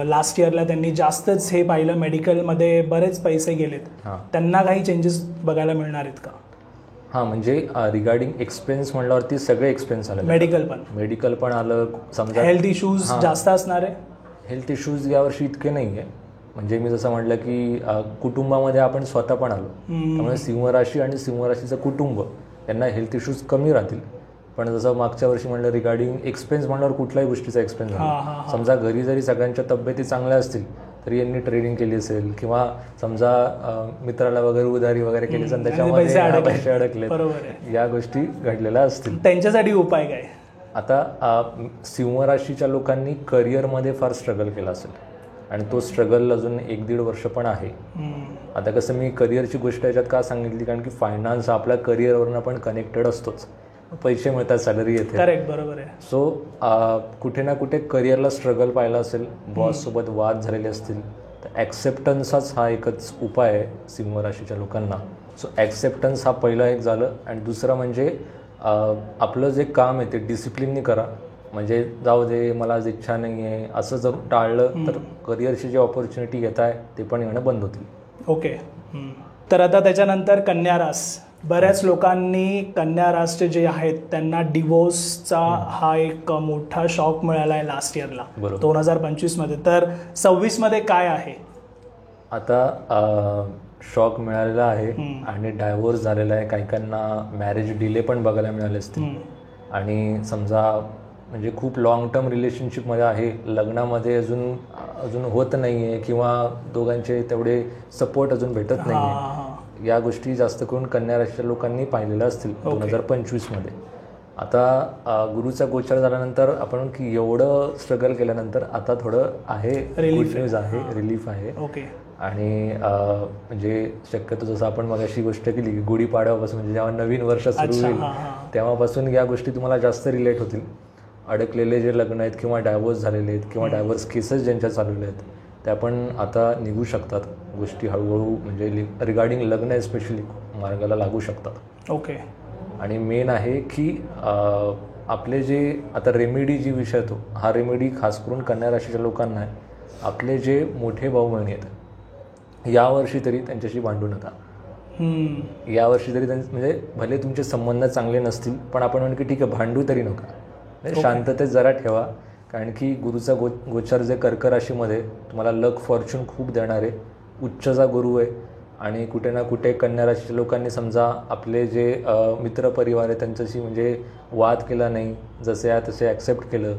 लास्ट इयरला त्यांनी जास्तच हे पाहिलं, मेडिकलमध्ये बरेच पैसे गेलेत, त्यांना काही चेंजेस बघायला मिळणार आहेत का? हां, म्हणजे रिगार्डिंग एक्सपेन्स म्हणल्यावरती सगळे एक्सपेन्स आले. मेडिकल पण आलं, समजा हेल्थ इश्यूज जास्त असणार आहे. हेल्थ इश्यूज यावर्षी इतके नाही आहे. म्हणजे मी जसं म्हटलं की कुटुंबामध्ये आपण स्वतः पण आलो, त्यामुळे सिंह राशी आणि सिंह राशीचं कुटुंब यांना हेल्थ इश्यूज कमी राहतील. पण जसं मागच्या वर्षी म्हणलं रिगार्डिंग एक्सपेन्स म्हणल्यावर कुठल्याही गोष्टीचा एक्सपेन्स झाला. समजा घरी जरी सगळ्यांच्या तब्येती चांगल्या असतील तरी यांनी ट्रेडिंग केली असेल किंवा समजा मित्राला वगैरे उधारी वगैरे केली असेल त्याच्यामध्ये पैसे अडकले, या गोष्टी घडलेल्या असतील. त्यांच्यासाठी उपाय काय? आता सिंह राशीच्या लोकांनी करिअरमध्ये फार स्ट्रगल केला असेल आणि तो स्ट्रगल अजून 1-1.5 वर्ष पण आहे. आता कसं मी करिअरची गोष्ट याच्यात का सांगितली, कारण की फायनान्स आपल्या करिअरवरनं पण कनेक्टेड असतोच. पैसे मिळतात, सॅलरी येते. करेक्ट, बरोबर आहे. सो कुठे ना कुठे करिअरला स्ट्रगल पाहिला असेल, बॉससोबत वाद झालेले असतील, तर ॲक्सेप्टन्सच हा एकच उपाय आहे सिंह राशीच्या लोकांना. सो ॲक्सेप्टन्स हा पहिला एक झालं. आणि दुसरं म्हणजे आपलं जे काम आहे ते डिसिप्लिननी करा. म्हणजे जाऊ दे मला आज इच्छा नाही आहे असं जर टाळलं तर करिअरची जी ऑपॉर्च्युनिटी येत आहे ते पण येणं बंद होतील. ओके. तर आता त्याच्यानंतर कन्या रास. बऱ्याच लोकांनी कन्या रासचे जे आहेत त्यांना डिवोर्सचा हा एक मोठा शॉक मिळाला आहे लास्ट इयरला 2025 तर 26 काय आहे? आता शॉक मिळालेला आहे आणि डायव्होर्स झालेला आहे. काहीकांना मॅरेज डिले पण बघायला मिळाले असतील. आणि समजा म्हणजे खूप लॉंग टर्म रिलेशनशिपमध्ये आहे, लग्नामध्ये अजून होत नाही आहे किंवा दोघांचे तेवढे सपोर्ट अजून भेटत नाही आहे. या गोष्टी जास्त करून कन्या राशीच्या लोकांनी पाहिलेल्या असतील 2025. आता गुरुचा गोचर झाल्यानंतर आपण की एवढं स्ट्रगल केल्यानंतर आता थोडं आहे, गुड न्यूज आहे, रिलीफ आहे. आणि म्हणजे शक्यतो जसं आपण मगाशी गोष्ट केली की गुढीपाडव्यापासून म्हणजे जेव्हा नवीन वर्ष सुरू होईल तेव्हापासून या गोष्टी तुम्हाला जास्त रिलेट होतील. अडकलेले जे लग्न आहेत किंवा डायव्होर्स झालेले आहेत किंवा डायव्होर्स केसेस ज्यांच्या चालवल्या आहेत त्या पण आता निघू शकतात. गोष्टी हळूहळू म्हणजे रिगार्डिंग लग्न एस्पेशली मार्गाला लागू शकतात. ओके. आणि मेन आहे की आपले जे आता रेमेडी जी विषय येतो, हा रेमेडी खास करून कन्या राशीच्या लोकांना आहे. आपले जे मोठे भाऊ बहिणी आहेत यावर्षी तरी त्यांच्याशी भांडू नका. यावर्षी तरी म्हणजे भले तुमचे संबंध चांगले नसतील, पण आपण म्हणू की ठीक आहे भांडू तरी नका, म्हणजे शांततेत जरा ठेवा. कारण की गुरुचा गोचर जे कर्क राशीमध्ये तुम्हाला लक फॉर्च्यून खूप देणार आहे. उच्चचा गुरु आहे आणि कुठे ना कुठे कन्या राशीच्या लोकांनी समजा आपले जे मित्रपरिवार आहे त्यांच्याशी म्हणजे वाद केला नाही, जसे आहे तसे ॲक्सेप्ट केलं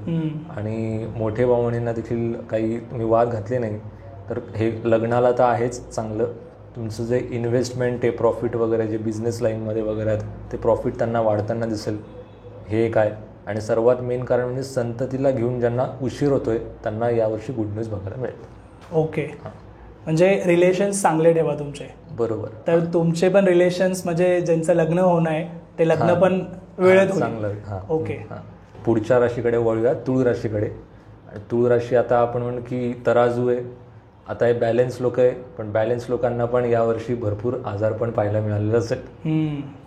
आणि मोठे भावनेंना देखील काही तुम्ही वाद घातले नाही, तर हे लग्नाला तर आहेच चांगलं. तुमचं जे इन्व्हेस्टमेंट आहे, प्रॉफिट वगैरे जे बिझनेस लाईनमध्ये वगैरे आहेत ते प्रॉफिट त्यांना वाढताना दिसेल, हे एक आहे. आणि सर्वात मेन कारण म्हणजे संततीला घेऊन ज्यांना उशीर होतोय त्यांना यावर्षी गुड न्यूज बघायला मिळेल. ओके, म्हणजे रिलेशन्स चांगले ठेवा तुमचे. बरोबर. तर तुमचे पण रिलेशन्स म्हणजे ज्यांचं लग्न होणं आहे ते लग्न पण वेळेत चांगलं. हां, ओके. पुढच्या राशीकडे वळूया, तुळ राशीकडे. तुळ राशी आता आपण म्हणू की तराजू आहे. आता हे बॅलन्स लोक आहे, पण बॅलन्स लोकांना पण यावर्षी भरपूर आजारपण पाहायला मिळालेलं असेल.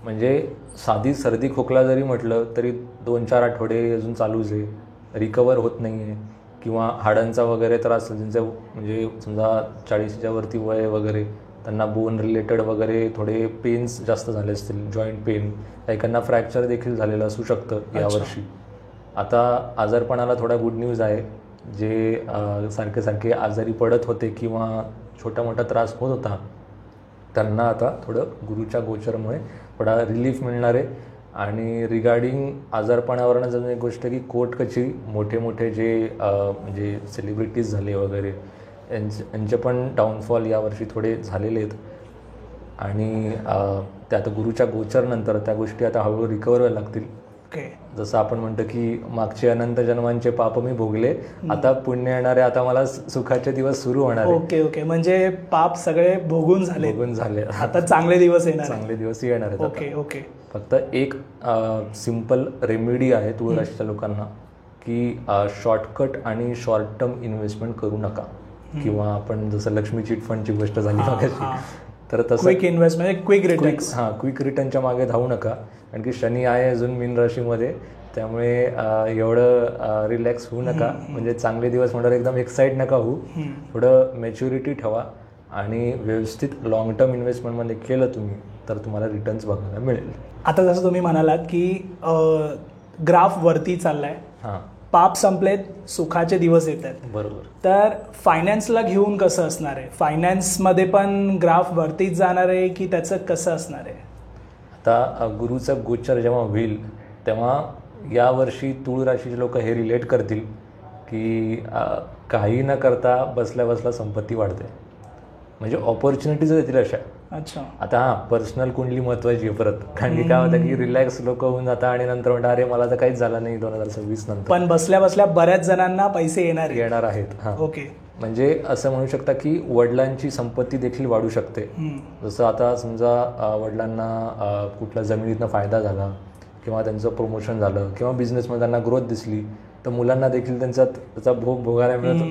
म्हणजे साधी सर्दी खोकला जरी म्हटलं तरी 2-4 आठवडे अजून चालूच आहे, रिकवर होत नाही आहे. किंवा हाडांचा वगैरे त्रास, ज्यांचं म्हणजे समजा 40च्या वरती वय वगैरे, त्यांना बोन रिलेटेड वगैरे थोडे पेन्स जास्त झाले असतील, जॉईंट पेन, एकांना फ्रॅक्चर देखील झालेलं असू शकतं यावर्षी. आता आजारपणाला थोडा गुड न्यूज आहे. जे सारखे सारखे आजारी पडत होते किंवा छोटा मोठा त्रास होत होता त्यांना आता थोडं गुरुच्या गोचरमुळे थोडा रिलीफ मिळणार आहे. आणि रिगार्डिंग आजारपणावरनं जर एक गोष्ट की कोर्ट कचेरी, मोठे मोठे जे म्हणजे सेलिब्रिटीज झाले वगैरे यांचे पण डाऊनफॉल यावर्षी थोडे झालेले आहेत. आणि त्या आता गुरुच्या गोचरनंतर त्या गोष्टी आता हळूहळू रिकवर व्हायला लागतील. जसं आपण म्हणतो की मागचे अनंत जन्मांचे पाप मी भोगले, आता पुण्य येणारे, आता मला सुखाचे दिवस सुरू होणार. ओके, म्हणजे पाप सगळे भोगून झाले, आता चांगले दिवस येणार, चांगले दिवस येणार आहेत. ओके. फक्त एक सिम्पल रेमेडी आहे तुळ राशीच्या लोकांना की शॉर्टकट आणि शॉर्ट टर्म इन्व्हेस्टमेंट करू नका. किंवा आपण जसं लक्ष्मी चिट फंडची गोष्ट झाली मागाशी, तर तसं quick investment, quick returns, quick रिटर्नच्या मागे धावू नका. कारण की शनी आहे अजून मीन राशीमध्ये, त्यामुळे एवढं रिलॅक्स होऊ नका. म्हणजे चांगले दिवस म्हणणार एकदम एक्साइट नका होऊ, थोडं मॅच्युरिटी ठेवा आणि व्यवस्थित लॉंग टर्म इन्व्हेस्टमेंटमध्ये केलं तुम्ही तर तुम्हाला रिटर्न्स बघायला मिळेल. आता जसं तुम्ही म्हणालात की ग्राफ वरती चाललाय, पाप संपलेत, सुखाचे दिवस येत आहेत. बरोबर. तर फायनान्सला घेऊन कसं असणार आहे? फायनान्समध्ये पण ग्राफ वरतीच जाणार आहे की त्याचं कसं असणार आहे? आता गुरुचं गोचर जेव्हा होईल तेव्हा यावर्षी तुळ राशीचे लोक हे रिलेट करतील की काही न करता बसल्या बसल्या संपत्ती वाढते, म्हणजे ऑपॉर्च्युनिटीज येतील अशा. अच्छा. आता पर्सनल कुंडली महत्वाची आहे परत, कारण की काय होतं की रिलॅक्स लोक होऊन जातात आणि नंतर म्हणतात अरे मला तर काहीच झालं नाही 2026 नंतर, पण बसल्या बसल्या बऱ्याच जणांना पैसे येणार आहेत. ओके. म्हणजे असं म्हणू शकता की वडिलांची संपत्ती देखील वाढू शकते. जसं आता समजा वडिलांना कुठल्या जमिनीतनं फायदा झाला किंवा त्यांचं प्रमोशन झालं किंवा बिझनेसमध्ये त्यांना ग्रोथ दिसली तर मुलांना देखील त्याचा भोग भोगायला मिळतो.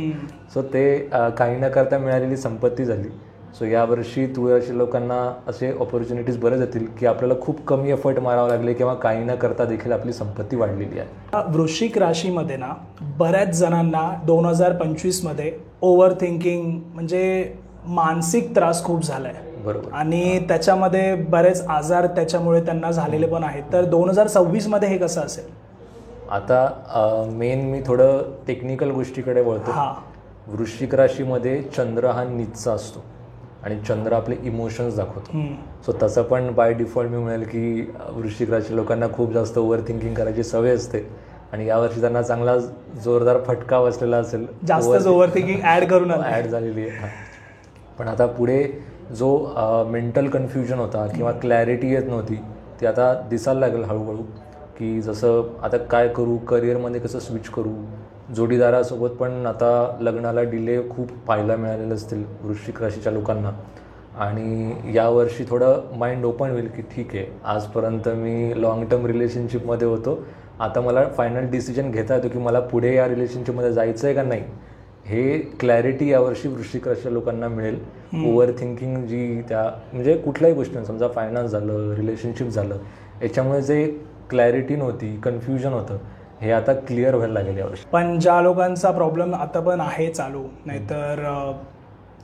सो ते काही न करता मिळालेली संपत्ती झाली. सो यावर्षी तुळ राशी लोकांना असे ऑपॉर्च्युनिटीज बरेच येतील की आपल्याला खूप कमी एफर्ट मारावं लागले किंवा काही न करता देखील आपली संपत्ती वाढलेली आहे. वृश्चिक राशीमध्ये ना बऱ्याच जणांना 2025मध्ये ओव्हर थिंकिंग म्हणजे मानसिक त्रास खूप झालाय. बरोबर. आणि त्याच्यामध्ये बरेच आजार त्याच्यामुळे त्यांना झालेले पण आहेत. तर 2026मध्ये हे कसं असेल? आता मेन मी थोडं टेक्निकल गोष्टीकडे वळतो. वृश्चिक राशीमध्ये चंद्र हा नीचचा असतो आणि चंद्र आपले इमोशन्स दाखवतो. सो तसं पण बाय डिफॉल्ट मी म्हणेल की वृश्चिक राशी लोकांना खूप जास्त ओव्हर थिंकिंग करायची सवय असते आणि यावर्षी त्यांना चांगला जोरदार फटका बसलेला असेल, जास्त ओव्हर थिंकिंग ॲड झालेली आहे. पण आता पुढे जो मेंटल कन्फ्युजन होता किंवा क्लॅरिटी येत नव्हती ती आता दिसायला लागेल हळूहळू. की जसं आता काय करू, करिअरमध्ये कसं स्विच करू, जोडीदारासोबत पण आता लग्नाला डिले खूप पाहायला मिळालेले असतील वृश्चिक राशीच्या लोकांना. आणि यावर्षी थोडं माइंड ओपन होईल की ठीक आहे, आजपर्यंत मी लॉंग टर्म रिलेशनशिपमध्ये होतो, आता मला फायनल डिसिजन घेता येतो की मला पुढे या रिलेशनशिपमध्ये जायचं आहे का नाही. हे क्लॅरिटी यावर्षी वृश्चिक राशीच्या लोकांना मिळेल. ओव्हर थिंकिंग जी त्या म्हणजे कुठल्याही गोष्टी समजा फायनान्स झालं, रिलेशनशिप झालं, याच्यामुळे जे क्लॅरिटी नव्हती, कन्फ्युजन होतं, हे आता क्लिअर व्हायला लागेल यावर्षी. पण ज्या लोकांचा प्रॉब्लेम आता पण आहे चालू, नाहीतर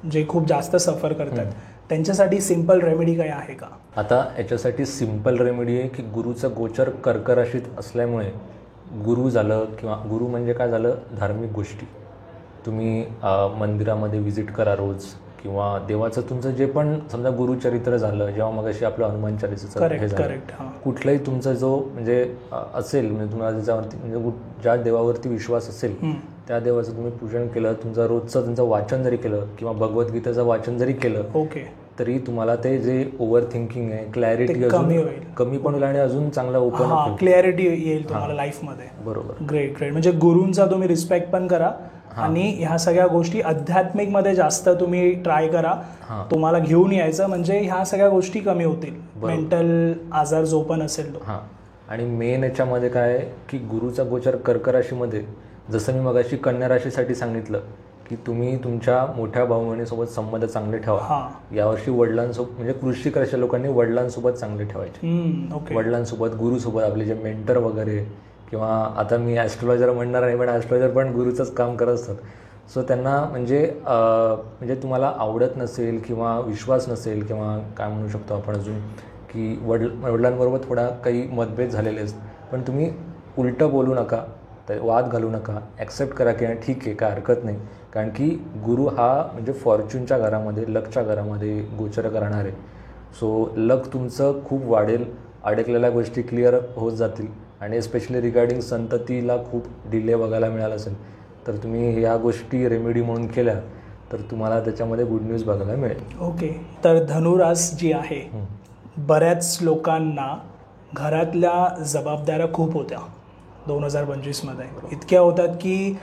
जे खूप जास्त सफर करतात त्यांच्यासाठी सिम्पल रेमेडी काही आहे का? आता याच्यासाठी सिम्पल रेमेडी आहे की गुरुचं गोचर कर्क राशीत असल्यामुळे गुरु झालं किंवा गुरु म्हणजे काय झालं, धार्मिक गोष्टी तुम्ही मंदिरामध्ये व्हिजिट करा रोज, किंवा देवाचं तुमचं जे पण समजा गुरुचरित्र झालं, जेव्हा मग अशी आपलं हनुमान चालीसाचं हे झालं, कुठलाही तुमचा जो म्हणजे असेल, म्हणजे तुम्हाला त्याच्यावरती म्हणजे ज्या देवावरती विश्वास असेल त्या देवाचं तुम्ही पूजन केलं, तुमचा रोजचं तुमचं वाचन जरी केलं किंवा भगवद्गीतेचं वाचन जरी केलं तरी तुम्हाला ते जे ओव्हर थिंकिंग आहे, क्लॅरिटी कमी पण होईल आणि अजून चांगला ओपन क्लॅरिटी येईल तुम्हाला लाईफमध्ये. बरोबर. Great great. म्हणजे गुरूंचा तुम्ही रिस्पेक्ट पण करा आणि ह्या सगळ्या गोष्टी आध्यात्मिकमध्ये जास्त तुम्ही ट्राय करा, तुम्हाला घेऊन यायचं, म्हणजे ह्या सगळ्या गोष्टी कमी होतील, मेंटल आजार जो पण असेल तो. आणि मेन याच्यामध्ये काय आहे की गुरुचा गोचर कर्क राशीमध्ये, जसं मी मगाशी कन्या राशीसाठी सांगितलं की तुम्ही तुमच्या मोठ्या भाऊ बहिणीसोबत संबंध चांगले ठेवा. यावर्षी वडिलांसोबत म्हणजे वृश्चिक राशी लोकांनी वडिलांसोबत चांगले ठेवायचे, वडिलांसोबत, गुरुसोबत, आपले जे मेंटर वगैरे, किंवा आता मी ॲस्ट्रोलॉजर म्हणणार नाही पण ॲस्ट्रोलॉजर पण गुरुचंच काम करत असतात. सो त्यांना म्हणजे तुम्हाला आवडत नसेल किंवा विश्वास नसेल किंवा काय म्हणू शकतो आपण अजून की वडिलांबरोबर थोडा काही मतभेद झालेले असतात, पण तुम्ही उलटं बोलू नका, वाद घालू नका, ॲक्सेप्ट करा की ठीक आहे, काय हरकत नाही. कारण की गुरु हा म्हणजे फॉर्च्यूनच्या घरामध्ये, लकच्या घरामध्ये गोचर करणार आहे. सो लक तुमचं खूप वाढेल, अडकलेल्या गोष्टी क्लिअर होत जातील, आणि एस्पेशली रिगार्डिंग संततीला खूप डिले बघायला मिळाला असेल तर तुम्ही या गोष्टी रेमेडी म्हणून केल्या तर तुम्हाला त्याच्यामध्ये गुड न्यूज बघायला मिळेल. ओके. तर धनुरास जी आहे, बऱ्याच लोकांना घरातल्या जबाबदाऱ्या खूप होत्या 2025मध्ये, इतक्या होतात की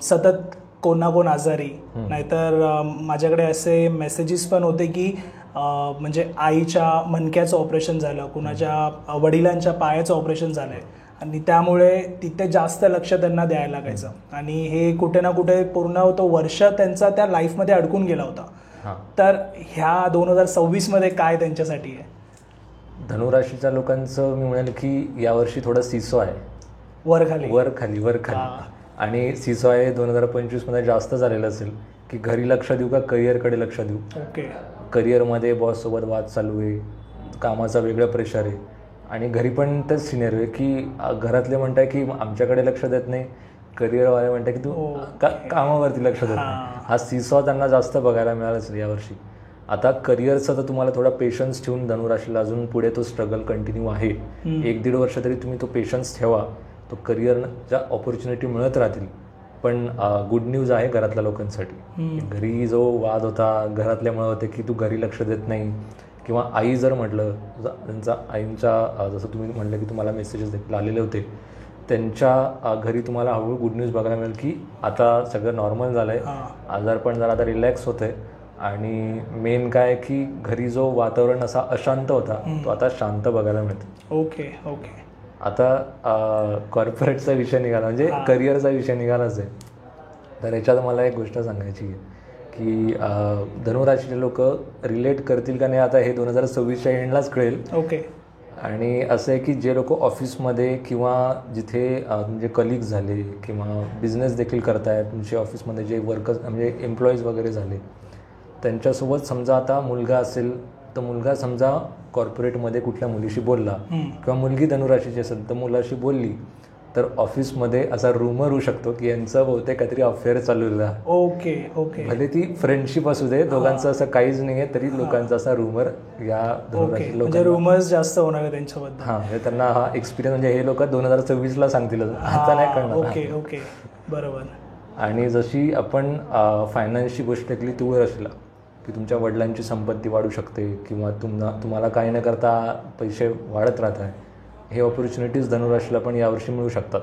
सतत कोण ना कोण आजारी, नाहीतर माझ्याकडे असे मेसेजेस पण होते की म्हणजे आईच्या मणक्याचं ऑपरेशन झालं, कुणाच्या वडिलांच्या पायाचं ऑपरेशन झालं आहे, आणि त्यामुळे तिथे जास्त लक्ष त्यांना द्यायला लागायचं, आणि हे कुठे ना कुठे पूर्ण तो वर्ष त्यांचा त्या लाईफमध्ये अडकून गेला होता. तर ह्या 2026मध्ये काय त्यांच्यासाठी आहे? धनुराशीच्या लोकांचं मी म्हणेल की यावर्षी थोडं सिसो आहे, वर खाली. आणि सिसो आहे 2025मध्ये जास्त झालेलं असेल की घरी लक्ष देऊ का करिअरकडे लक्ष देऊ. करिअरमध्ये बॉससोबत वाद चालू आहे, कामाचा वेगळं प्रेशर आहे, आणि घरी पण तेच सिनेरिओ आहे की घरातले म्हणताय की आमच्याकडे लक्ष देत नाही, करिअरवाले म्हणताय की तू कामावरती लक्ष देत नाही. हा सिसॉ त्यांना जास्त बघायला मिळाला असेल यावर्षी. आता करिअरचा तर तुम्हाला थोडा पेशन्स ठेवून धनुराशीला अजून पुढे तो स्ट्रगल कंटिन्यू आहे. 1-1.5 वर्ष तरी तुम्ही तो पेशन्स ठेवा, तो करिअरच्या ऑपॉर्च्युनिटी मिळत राहतील. पण गुड न्यूज आहे घरातल्या लोकांसाठी. घरी जो वाद होता घरातल्यामुळे होते की तू घरी लक्ष देत नाही, किंवा आई जर म्हटलं त्यांचा आईंच्या जसं तुम्ही म्हटलं की तुम्हाला मेसेजेस देखील आलेले होते, त्यांच्या घरी तुम्हाला हळूहळू गुड न्यूज बघायला मिळेल की आता सगळं नॉर्मल झालं आहे, आजार पण जरा आता रिलॅक्स होतं आहे, आणि मेन काय की घरी जो वातावरण असा अशांत होता तो आता शांत बघायला मिळतो. ओके. आता कॉर्पोरेटचा विषय निघाला, म्हणजे करिअरचा विषय निघालाच आहे. तर याच्यात मला एक गोष्ट सांगायची आहे की धनुराशीचे लोक रिलेट करतील का नाही आता हे 2026च्या एंडलाच कळेल. आणि असं आहे की जे लोक ऑफिसमध्ये किंवा जिथे म्हणजे कलिग्स झाले किंवा बिझनेस देखील करतायत, तुमच्या ऑफिसमध्ये जे वर्कर्स म्हणजे एम्प्लॉईज वगैरे झाले, त्यांच्यासोबत समजा आता मुलगा असेल तर मुलगा समजा कॉर्पोरेटमध्ये कुठल्या मुलीशी बोलला, किंवा मुलगी धनुराशीची असेल तर मुलाशी बोलली, तर ऑफिसमध्ये असा रूमर होऊ शकतो की यांचं बहुतेक काहीतरी अफेअर चालू आहे. भले ती फ्रेंडशिप असू दे, दोघांचं असं काहीच नाही आहे तरी लोकांचा असा रूमर या धनुराशी लोकांना रूमर्स जास्त होणार त्यांच्याबद्दल. म्हणजे त्यांना हा एक्सपिरियन्स, म्हणजे हे लोक 2026ला सांगतील, आता नाही कळणार. ओके, बरोबर. आणि जशी आपण फायनान्सची गोष्ट केली तू राशीला की तुमच्या वडिलांची संपत्ती वाढू शकते, किंवा तुम्हाला काही न करता पैसे वाढत राहत आहे, हे ऑपॉर्च्युनिटीज धनुराशीला पण यावर्षी मिळू शकतात.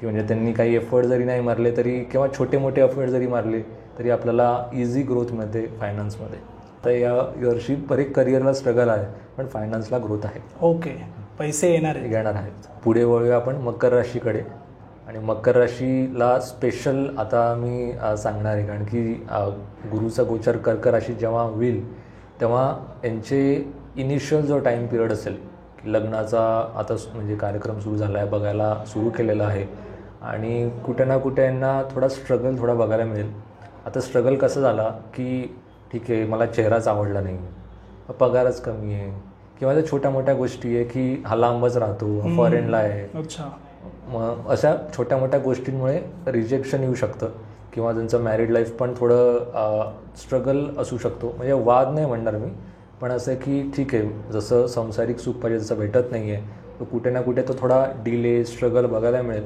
की म्हणजे त्यांनी काही एफर्ट जरी नाही मारले तरी, किंवा छोटे मोठे एफर्ट जरी मारले तरी आपल्याला इझी ग्रोथ मिळते फायनान्समध्ये. तर या वर्षी बरेच करिअरला स्ट्रगल आहे पण फायनान्सला ग्रोथ आहे. पैसे येणार आहेत. पुढे वळूया आपण मकर राशीकडे. आणि मकर राशीला स्पेशल आता मी सांगणार आहे, कारण की गुरुचा गोचर कर्क राशी जेव्हा होईल तेव्हा यांचे इनिशियल जो टाईम पिरियड असेल की लग्नाचा आता म्हणजे कार्यक्रम सुरू झाला आहे, बघायला सुरू केलेला आहे आणि कुठे ना कुठे यांना थोडा स्ट्रगल बघायला मिळेल. आता स्ट्रगल कसं झाला की ठीक आहे, मला चेहराच आवडला नाही, पगारच कमी आहे, किंवा त्या छोट्या मोठ्या गोष्टी आहे की हा लांबच राहतो, फॉरेनला आहे. अच्छा. मग अशा छोट्या मोठ्या गोष्टींमुळे रिजेक्शन येऊ शकतं किंवा त्यांचं मॅरिड लाईफ पण थोडं स्ट्रगल असू शकतो. म्हणजे वाद नाही म्हणणार मी, पण असं की ठीक आहे, जसं सांसारिक सुख पाहिजे जसं भेटत नाही आहे, तर कुठे ना कुठे तो थोडा डिले स्ट्रगल बघायला मिळेल.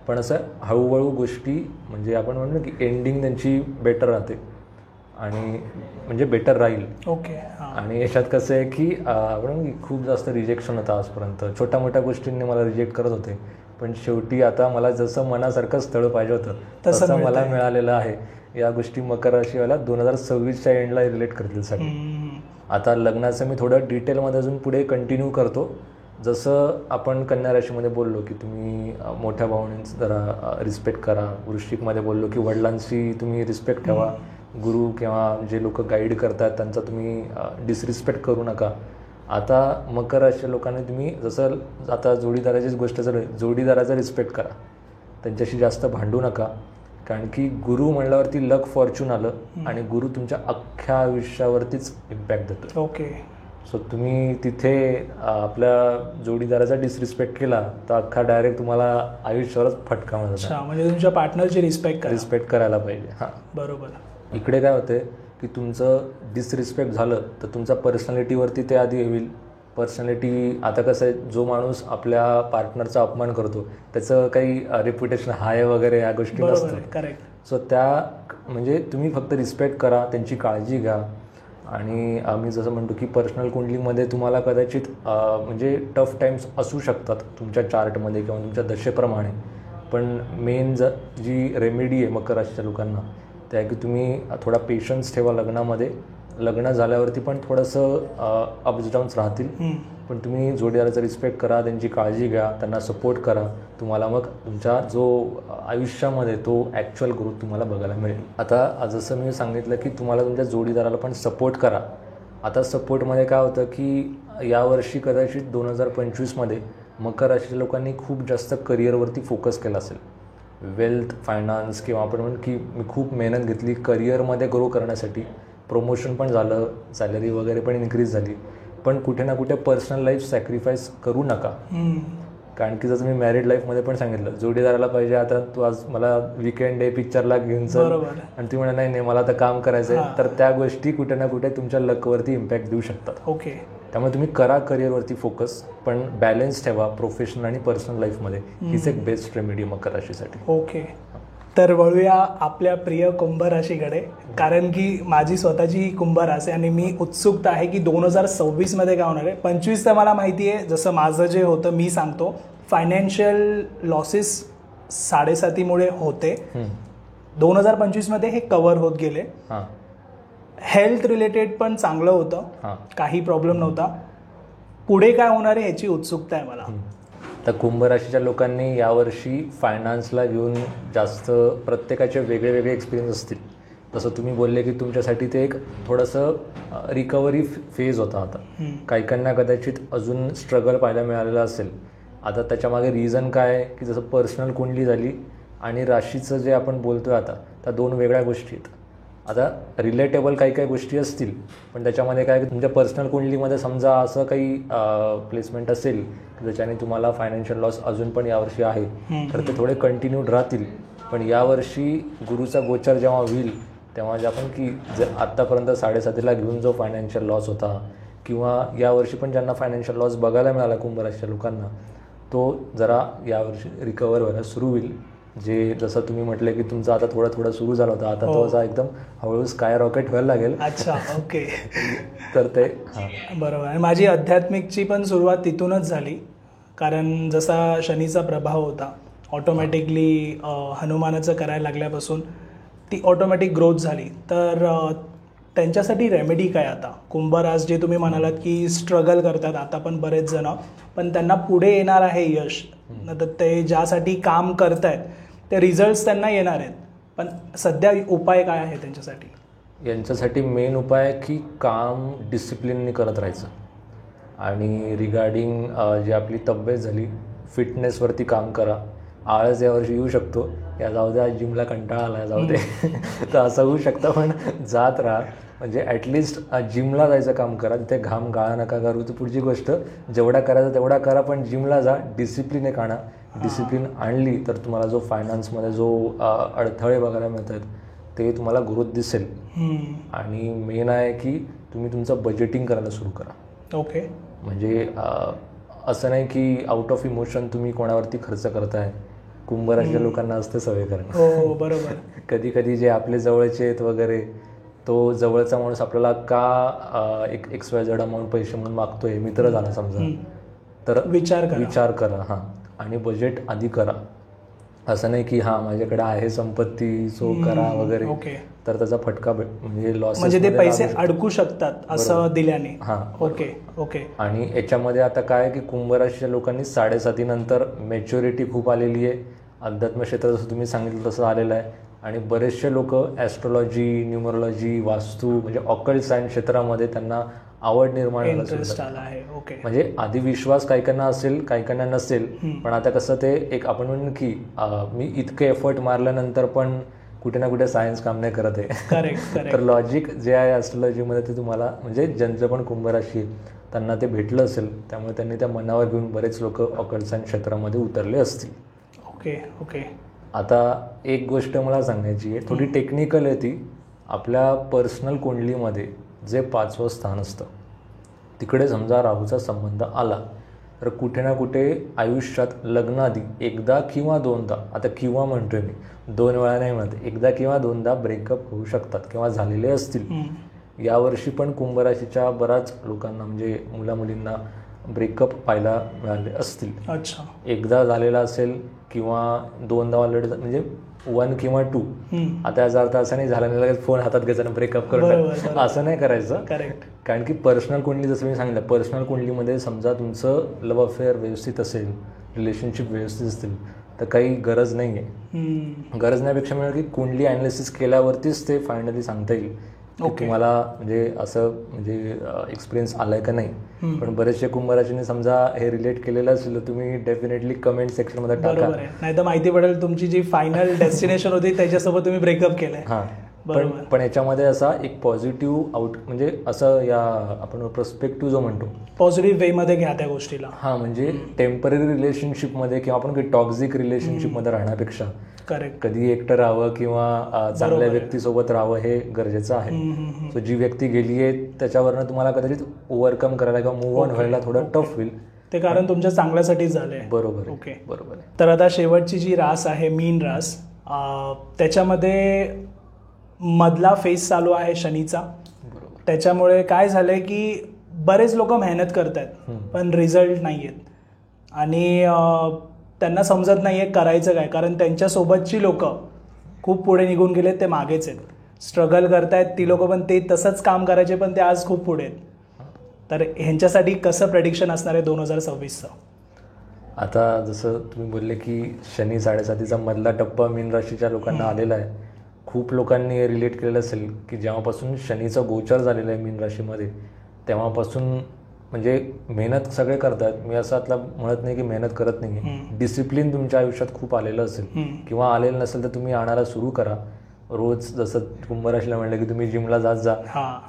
पण असं हळूहळू गोष्टी म्हणजे आपण म्हणतो की एंडिंग त्यांची बेटर राहते आणि म्हणजे बेटर राहील. ओके. आणि याच्यात कसं आहे की आपण खूप जास्त रिजेक्शन होतं आजपर्यंत, छोट्या मोठ्या गोष्टींनी मला रिजेक्ट करत होते, पण शेवटी आता मला जसं मनासारखं स्थळ पाहिजे होतं तसं मला मिळालेलं आहे. या गोष्टी मकर राशीवाला 2026च्या एंडला रिलेट करतील सगळे. आता लग्नाचं मी थोडं डिटेलमध्ये अजून पुढे कंटिन्यू करतो. जसं आपण कन्या राशीमध्ये बोललो की तुम्ही मोठ्या भावनेचं जरा रिस्पेक्ट करा, वृश्चिकमध्ये बोललो की वडिलांची तुम्ही रिस्पेक्ट ठेवा, गुरु किंवा जे लोक गाईड करतात त्यांचा तुम्ही डिसरिस्पेक्ट करू नका. आता मकर राशीच्या लोकांनी तुम्ही जसं आता जोडीदाराचीच गोष्ट जर जोडीदाराचा रिस्पेक्ट करा, त्यांच्याशी जास्त भांडू नका, कारण की गुरु म्हणल्यावरती लक फॉर्च्यून आलं आणि गुरु तुमच्या अख्ख्या आयुष्यावरतीच इम्पॅक्ट देतो. ओके. सो तुम्ही तिथे आपल्या जोडीदाराचा डिसरिस्पेक्ट केला तर अख्खा डायरेक्ट तुम्हाला आयुष्यावरच फटका मिळतो. म्हणजे तुमच्या पार्टनरची रिस्पेक्ट करायला पाहिजे. हां, बरोबर. इकडे काय होते की तुमचं डिसरिस्पेक्ट झालं तर तुमच्या पर्सनॅलिटीवरती ते आधी येईल. पर्सनॅलिटी आता कसं आहे, जो माणूस आपल्या पार्टनरचा अपमान करतो त्याचं काही रेप्युटेशन हाय वगैरे या गोष्टी नसतात. करेक्ट. सो त्या म्हणजे तुम्ही फक्त रिस्पेक्ट करा, त्यांची काळजी घ्या. आणि आम्ही जसं म्हणतो की पर्सनल कुंडलीमध्ये तुम्हाला कदाचित म्हणजे टफ टाईम्स असू शकतात तुमच्या चार्टमध्ये किंवा तुमच्या दशेप्रमाणे, पण मेन जी रेमेडी आहे मकर राशीच्या लोकांना ते आहे की तुम्ही थोडा पेशन्स ठेवा लग्नामध्ये. लग्न झाल्यावरती पण थोडंसं अप्स डाऊन्स राहतील, पण तुम्ही जोडीदाराचा रिस्पेक्ट करा, त्यांची काळजी घ्या, त्यांना सपोर्ट करा. तुम्हाला मग तुमच्या जो आयुष्यामध्ये तो ॲक्च्युअल ग्रोथ तुम्हाला बघायला मिळेल. आता जसं मी सांगितलं की तुम्हाला तुमच्या जोडीदाराला पण सपोर्ट करा. आता सपोर्टमध्ये काय होतं की यावर्षी कदाचित 2025मध्ये मकर राशीच्या लोकांनी खूप जास्त करिअरवरती फोकस केला असेल. वेल्थ, फायनान्स किंवा आपण म्हणून की मी खूप मेहनत घेतली करिअरमध्ये ग्रो करण्यासाठी, प्रमोशन पण झालं, सॅलरी वगैरे पण इन्क्रीज झाली, पण कुठे ना कुठे पर्सनल लाईफ सॅक्रिफाईस करू नका. कारण की जसं मी मॅरिड लाईफमध्ये पण सांगितलं, जोडीदाराला पाहिजे आता तू आज मला वीकेंड डे पिक्चरला घेऊन चल, आणि ती म्हणा नाही मला आता काम करायचं आहे, तर त्या गोष्टी कुठे ना कुठे तुमच्या लकवरती इम्पॅक्ट देऊ शकतात. ओके. त्यामुळे तुम्ही करा करिअरवरती फोकस, पण बॅलन्स ठेवा प्रोफेशनल आणि पर्सनल लाईफमध्ये. हीच एक बेस्ट रेमेडी मकर राशीसाठी. ओके. तर वळूया आपल्या प्रिय कुंभ राशीकडे, कारण की माझी स्वतःची कुंभ राशी आणि मी उत्सुकता आहे की 2026मध्ये काय होणार आहे. 25 तर मला माहिती आहे, जसं माझं जे होतं मी सांगतो, फायनान्शियल लॉसेस 7.5मुळे होते. 2025मध्ये हे कव्हर होत गेले. हेल्थ रिलेटेड पण चांगलं होतं, काही प्रॉब्लेम नव्हता. पुढे काय होणार आहे याची उत्सुकता आहे मला. तर कुंभ राशीच्या लोकांनी यावर्षी फायनान्सला घेऊन जास्त प्रत्येकाचे वेगळे वेगळे एक्सपिरियन्स असतील. जसं तुम्ही बोलले की तुमच्यासाठी ते एक थोडंसं रिकव्हरी फेज होता. आता काहीकांना कदाचित अजून स्ट्रगल पाहायला मिळालेलं असेल. आता त्याच्यामागे रिझन काय आहे की जसं पर्सनल कुंडली झाली आणि राशीचं जे आपण बोलतो आहे आता, त्या दोन वेगळ्या गोष्टी आहेत. आता रिलेटेबल काही काही गोष्टी असतील, पण त्याच्यामध्ये काय की तुमच्या पर्सनल कुंडलीमध्ये समजा असं काही प्लेसमेंट असेल की ज्याच्याने तुम्हाला फायनान्शियल लॉस अजून पण यावर्षी आहे, तर ते थोडे कंटिन्यूड राहतील. पण यावर्षी गुरुचा गोचर जेव्हा होईल तेव्हा जे आपण की आत्तापर्यंत 7.5ला घेऊन जो फायनान्शियल लॉस होता, किंवा यावर्षी पण ज्यांना फायनान्शियल लॉस बघायला मिळाला कुंभ राशीच्या लोकांना, तो जरा यावर्षी रिकवर व्हायला सुरू होईल. जे जसं तुम्ही म्हटलं की तुमचं आता थोडं सुरू झालं होतं, आता तो असा एकदम हळूहळू स्काय रॉकेट व्हायला लागेल. अच्छा. ओके. तर ते बरोबर. आणि माझी आध्यात्मिकची पण सुरुवात तिथूनच झाली, कारण जसा शनीचा प्रभाव होता, ऑटोमॅटिकली हनुमानाचं करायला लागल्यापासून ती ऑटोमॅटिक ग्रोथ झाली. तर त्यांच्यासाठी रेमेडी काय आता? कुंभरास जे तुम्ही म्हणालात की स्ट्रगल करतात आता पण बरेच जण, पण त्यांना पुढे येणार आहे यश, तर ते ज्यासाठी काम करत आहेत ते रिझल्ट्स त्यांना येणार आहेत, पण सध्या उपाय काय आहे त्यांच्यासाठी? यांच्यासाठी मेन उपाय की काम डिसिप्लिनने करत राहायचं. आणि रिगार्डिंग जी आपली तब्येत झाली, फिटनेसवरती काम करा. आळस यावर्षी येऊ शकतो, या जाऊ द्या जिमला कंटाळा आला जाऊ दे तर असं होऊ शकतं, पण जात राहा. म्हणजे ॲटलिस्ट जिमला जायचं काम करा, तिथे घाम गाळा नका करू. तर पुढची गोष्ट, जेवढा करायचं तेवढा करा, पण जिमला जा, डिसिप्लिन एक आणा. डिसिप्लिन आणली तर तुम्हाला जो फायनान्समध्ये जो अडथळे बघायला मिळत आहेत ते तुम्हाला ग्रोथ दिसेल. आणि मेन आहे की तुम्ही तुमचं बजेटिंग करायला सुरू करा. ओके. म्हणजे असं नाही की आउट ऑफ इमोशन तुम्ही कोणावरती खर्च करताय. कुंभ राशीच्या लोकांना असते सवय करणं. हो बरोबर. कधी कधी जे आपले जवळचे आहेत वगैरे, तो जवळचा माणूस आपल्याला का एक XYZ अमाऊंट पैसे म्हणून मागतोय, मित्र झाला समजा, तर विचार करा. हां, आणि बजेट आधी करा. असं नाही की हां माझ्याकडे आहे संपत्ती सो करा वगैरे, तर त्याचा फटका म्हणजे लॉस, म्हणजे ते पैसे अडकू शकतात असं दिल्याने. हां. ओके. आणि याच्यामध्ये आता काय की कुंभ राशीच्या लोकांनी 7.5 नंतर मॅच्युरिटी खूप आलेली आहे. अध्यात्म क्षेत्र जसं तुम्ही सांगितलं तसं आलेलं आहे. आणि बरेचसे लोक ॲस्ट्रॉलॉजी, न्यूमरोलॉजी, वास्तू म्हणजे ऑकल्ट सायन्स क्षेत्रामध्ये त्यांना आवड निर्माण इंटरेस्ट आला आहे. ओके. म्हणजे आधी विश्वास काहीकांना असेल, काहीकांना नसेल, पण आता कसं ते एक आपण म्हणून की मी इतके एफर्ट मारल्यानंतर पण कुठे ना कुठे सायन्स काम नाही करत आहे. करेक्ट. तर लॉजिक जे आहे ॲस्ट्रॉलॉजीमध्ये ते तुम्हाला म्हणजे ज्यांचं पण कुंभ राशी त्यांना ते भेटलं असेल, त्यामुळे त्यांनी त्या मनावर घेऊन बरेच लोक ऑकल्ट सायन्स क्षेत्रामध्ये उतरले असतील. ओके. आता एक गोष्ट मला सांगायची आहे, थोडी टेक्निकल आहे ती. आपल्या पर्सनल कुंडलीमध्ये जे 5वं स्थान असतं तिकडे समजा राहूचा संबंध आला तर कुठे ना कुठे आयुष्यात लग्नाआधी एकदा किंवा दोनदा, आता किंवा म्हणतोय मी, 2 वेळा नाही म्हणत, एकदा किंवा दोनदा ब्रेकअप होऊ शकतात किंवा झालेले असतील. यावर्षी पण कुंभ राशीच्या बऱ्याच लोकांना म्हणजे मुलामुलींना ब्रेकअप पाहायला मिळाले असतील. अच्छा. एकदा झालेला असेल किंवा दोनदा ऑलरेडी, म्हणजे 1 किंवा 2. आता याचा अर्थ असा नाही झाला नाही लगेच फोन हातात घ्यायचा ब्रेकअप करणं, असं नाही करायचं. करेक्ट. कारण की पर्सनल कुंडली जसं मी सांगितलं, पर्सनल कुंडलीमध्ये समजा तुमचं लव्ह अफेअर व्यवस्थित असेल, रिलेशनशिप व्यवस्थित असतील तर काही गरज नाही आहे. गरज नाहीपेक्षा मिळेल की कुंडली ॲनालिसिस केल्यावरतीच ते फायनली सांगता येईल की तुम्हाला म्हणजे असं म्हणजे एक्सपिरियन्स आलाय का नाही. पण बरेचसे कुंभ राशीने समजा हे रिलेट केलेलं असेल तर तुम्ही डेफिनेटली कमेंट सेक्शनमध्ये टाका, नाही तर माहिती पडेल तुमची जी फायनल डेस्टिनेशन होती त्याच्यासोबत तुम्ही ब्रेकअप केलंय. हां. पण याच्यामध्ये असा एक पॉझिटिव्ह म्हणजे असं या आपण पर्स्पेक्टिव्ह जो म्हणतो पॉझिटिव्ह वेमध्ये घ्या त्या गोष्टीला. हां, म्हणजे टेम्पररी रिलेशनशिपमध्ये किंवा आपण काही टॉक्झिक रिलेशनशिपमध्ये राहण्यापेक्षा करेक्ट कधी एकटं राहावं किंवा चांगल्या व्यक्तीसोबत राहावं हे गरजेचं आहे. सो जी व्यक्ती गेली आहे त्याच्यावरनं तुम्हाला कदाचित ओव्हरकम करायला किंवा मूव्ह ऑन व्हायला थोडं टफ होईल. ते कारण तुमच्या चांगल्यासाठीच झालंय. बरोबर. ओके. बरोबर आहे. तर आता शेवटची जी रास आहे मीन रास, त्याच्यामध्ये मधला फेज चालू आहे शनीचा. त्याच्यामुळे काय झालंय की बरेच लोक मेहनत करत आहेत पण रिझल्ट नाही आहेत आणि त्यांना समजत नाही आहे करायचं काय, कारण त्यांच्यासोबतची लोक खूप पुढे निघून गेलेत, ते मागेच आहेत, स्ट्रगल करतायत ती लोक, पण ते तसंच काम करायचे पण ते आज खूप पुढे आहेत. तर ह्यांच्यासाठी कसं प्रेडिक्शन असणार आहे 2026चं? आता जसं तुम्ही बोलले की शनी 7.5चा मधला टप्पा मीन राशीच्या लोकांना आलेला आहे. खूप लोकांनी रिलेट केलेलं असेल की जेव्हापासून शनीचं गोचर झालेलं आहे मीन राशीमध्ये तेव्हापासून म्हणजे मेहनत सगळे करतात. मी असं आतला म्हणत नाही की मेहनत करत नाही, डिसिप्लिन तुमच्या आयुष्यात खूप आलेलं असेल किंवा आलेलं नसेल तर तुम्ही आणायला सुरू करा. रोज जसं कुंभ राशीला म्हणलं की तुम्ही जिमला जात जा,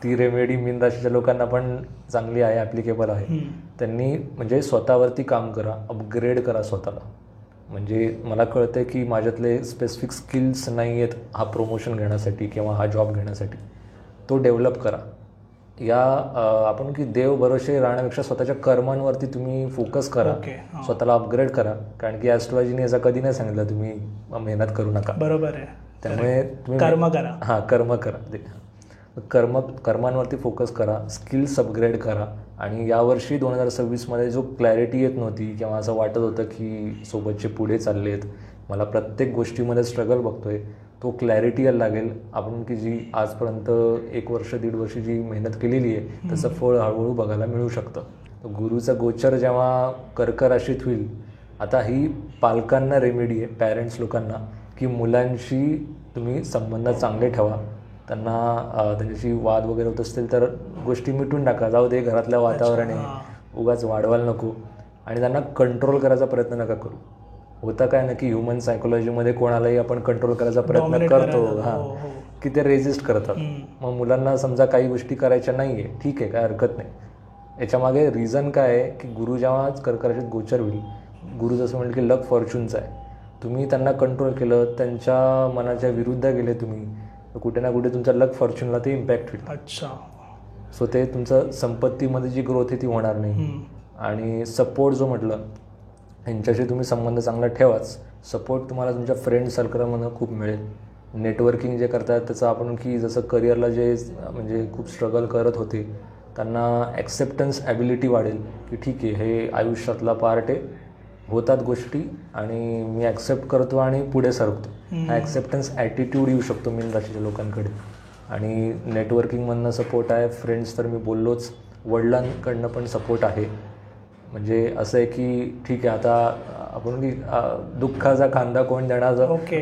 ती रेमेडी मीन राशीच्या लोकांना पण चांगली आहे, ॲप्लिकेबल आहे. त्यांनी म्हणजे स्वतःवरती काम करा, अपग्रेड करा स्वतःला. म्हणजे मला कळतं की माझ्यातले स्पेसिफिक स्किल्स नाही आहेत हा प्रमोशन घेण्यासाठी किंवा हा जॉब घेण्यासाठी, तो डेव्हलप करा. या आपण की देव भरोसे राहण्यापेक्षा स्वतःच्या कर्मांवरती तुम्ही फोकस करा, स्वतःला अपग्रेड करा. कारण की ॲस्ट्रॉलॉजीने याचा कधी नाही सांगितलं तुम्ही मेहनत करू नका. बरोबर आहे. त्यामुळे तुम्ही कर्म करा. हां, कर्म करा. कर्मांवरती फोकस करा, स्किल्स अपग्रेड करा. आणि यावर्षी 2026मध्ये जो क्लॅरिटी येत नव्हती किंवा असं वाटत होतं की सोबतचे पुढे चालले आहेत, मला प्रत्येक गोष्टीमध्ये स्ट्रगल बघतोय, तो क्लॅरिटी यायला लागेल. आपण की जी आजपर्यंत 1 वर्ष 1.5 वर्ष जी मेहनत केलेली आहे त्याचं फळ हळूहळू बघायला मिळू शकतं. गुरुचा गोचर जेव्हा कर्क राशीत होईल, आता ही पालकांना रेमेडी आहे, पॅरेंट्स लोकांना, की मुलांशी तुम्ही संबंध चांगले ठेवा. त्यांना त्यांच्याशी वाद वगैरे होत असतील तर गोष्टी मिटून टाका, जाऊ दे घरातलं वातावरण आहे, उगाच वाढवायला नको आणि त्यांना कंट्रोल करायचा प्रयत्न नका करू. होतं काय ना की ह्युमन सायकोलॉजीमध्ये कोणालाही आपण कंट्रोल करायचा प्रयत्न करतो की ते रेजिस्ट करतात. मग मुलांना समजा काही गोष्टी करायच्या नाही आहे, ठीक आहे, काय हरकत नाही. याच्यामागे रिझन काय आहे की गुरु जेव्हा कर्कराशीत गोचर होईल, गुरु जसं म्हणलं की लक फॉर्च्यूनचा आहे. तुम्ही त्यांना कंट्रोल केलं, त्यांच्या मनाच्या विरुद्ध गेले तुम्ही, तर कुठे ना कुठे तुमच्या लक फॉर्च्यूनला ते इम्पॅक्ट होईल. अच्छा. सो ते तुमचं संपत्तीमध्ये जी ग्रोथ आहे ती होणार नाही. आणि सपोर्ट जो म्हटलं, ह्यांच्याशी तुम्ही संबंध चांगला ठेवाच. सपोर्ट तुम्हाला तुमच्या फ्रेंड सर्कलमधून खूप मिळेल. नेटवर्किंग जे करतात त्याचं आपण की जसं करिअरला जे म्हणजे खूप स्ट्रगल करत होते त्यांना ॲक्सेप्टन्स ॲबिलिटी वाढेल की ठीक आहे, हे आयुष्यातला पार्ट आहे, होतात गोष्टी आणि मी ॲक्सेप्ट करतो आणि पुढे सरकतो. हा ॲक्सेप्टन्स ॲटिट्यूड येऊ शकतो मीन राशीच्या लोकांकडे. आणि नेटवर्किंगमधनं सपोर्ट आहे, फ्रेंड्स तर मी बोललोच, वडिलांकडनं पण सपोर्ट आहे. म्हणजे असं आहे की ठीक आहे, आता आपण की दुःखाचा खांदा कोण देणार,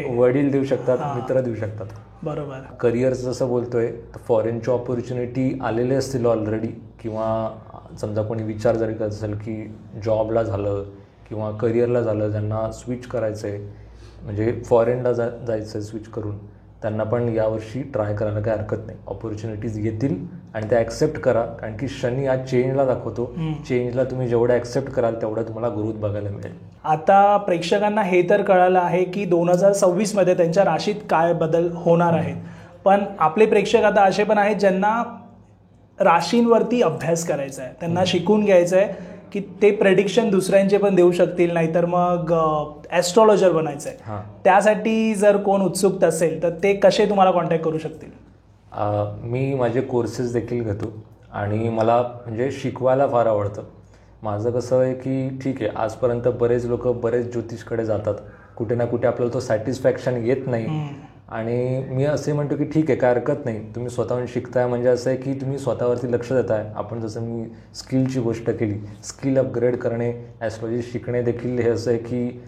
वडील देऊ शकतात, मित्र देऊ शकतात. बरोबर. करिअरचं जसं बोलतोय तर फॉरेनची ऑपॉर्च्युनिटी आलेले असतील ऑलरेडी, किंवा समजा कोणी विचार जरी करत असेल की जॉबला झालं किंवा करिअरला झालं, ज्यांना स्विच करायचं आहे म्हणजे फॉरेनला जायचं आहे स्विच करून, त्यांना पण यावर्षी ट्राय करायला काही हरकत नाही. ऑपॉर्च्युनिटीज येतील आणि त्या ॲक्सेप्ट करा, कारण की शनी आज चेंजला दाखवतो. चेंजला तुम्ही जेवढं ॲक्सेप्ट कराल तेवढं तुम्हाला ग्रोथ बघायला मिळेल. आता प्रेक्षकांना हे तर कळालं आहे की 2026 त्यांच्या राशीत काय बदल होणार आहेत, पण आपले प्रेक्षक आता असे पण आहेत ज्यांना राशींवरती अभ्यास करायचा आहे, त्यांना शिकून घ्यायचं आहे की ते प्रेडिक्शन दुसऱ्यांचे पण देऊ शकतील, नाहीतर मग ॲस्ट्रॉलॉजर बनायचं आहे. त्यासाठी जर कोण उत्सुक असेल तर ते कसे तुम्हाला कॉन्टॅक्ट करू शकतील? मी माझे कोर्सेस देखील घेतो आणि मला म्हणजे शिकवायला फार आवडतं. माझं कसं आहे की ठीक आहे, आजपर्यंत बरेच लोक बरेच ज्योतिषकडे जातात, कुठे ना कुठे आपल्याला तो सॅटिस्फॅक्शन येत नाही. आणि मी असे म्हणतो की ठीक आहे, काय हरकत नाही, तुम्ही स्वतःहून शिकताय म्हणजे असं आहे की तुम्ही स्वतःवरती लक्ष देताय. आपण जसं मी स्किलची गोष्ट केली, स्किल अपग्रेड करणे, ॲस्ट्रॉलॉजी शिकणे देखील हे असं आहे की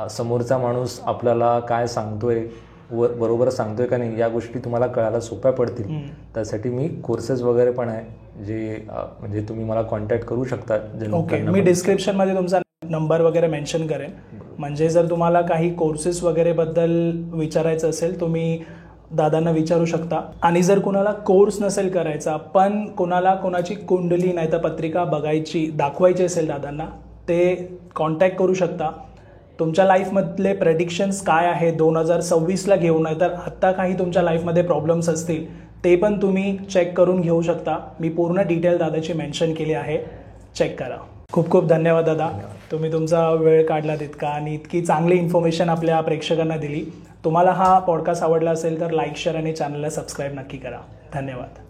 समोरचा माणूस आपल्याला काय सांगतोय, बरोबर सांगतोय का नाही, या गोष्टी तुम्हाला कळायला सोप्या पडतील. त्यासाठी मी कोर्सेस वगैरे पण आहे जे म्हणजे तुम्ही मला कॉन्टॅक्ट करू शकता. ओके, मी डिस्क्रिप्शनमध्ये तुमचा नंबर वगैरे मेन्शन करेन, म्हणजे जर तुम्हाला काही कोर्सेस वगैरे बद्दल विचारायचं असेल तुम्ही दादांना विचारू शकता. आणि जर कोणाला कोर्स नसेल करायचा पण कोणाला कोणाची कुंडली नाही तर पत्रिका बघायची दाखवायची असेल दादांना, ते कॉन्टॅक्ट करू शकता. तुमच्या लाईफमधले प्रेडिक्शन्स काय आहे 2026ला घेऊन, नाही तर आत्ता काही तुमच्या लाईफमध्ये प्रॉब्लेम्स असतील ते पण तुम्ही चेक करून घेऊ शकता. मी पूर्ण डिटेल दादाची मेन्शन केली आहे, चेक करा. खूप खूप धन्यवाद दादा, तुम्ही तुमचा वेळ काढला तितका आणि इतकी चांगली इन्फॉर्मेशन आपल्या प्रेक्षकांना दिली. तुम्हाला हा पॉडकास्ट आवडला असेल तर लाईक, शेअर आणि चॅनलला सबस्क्राईब नक्की करा. धन्यवाद.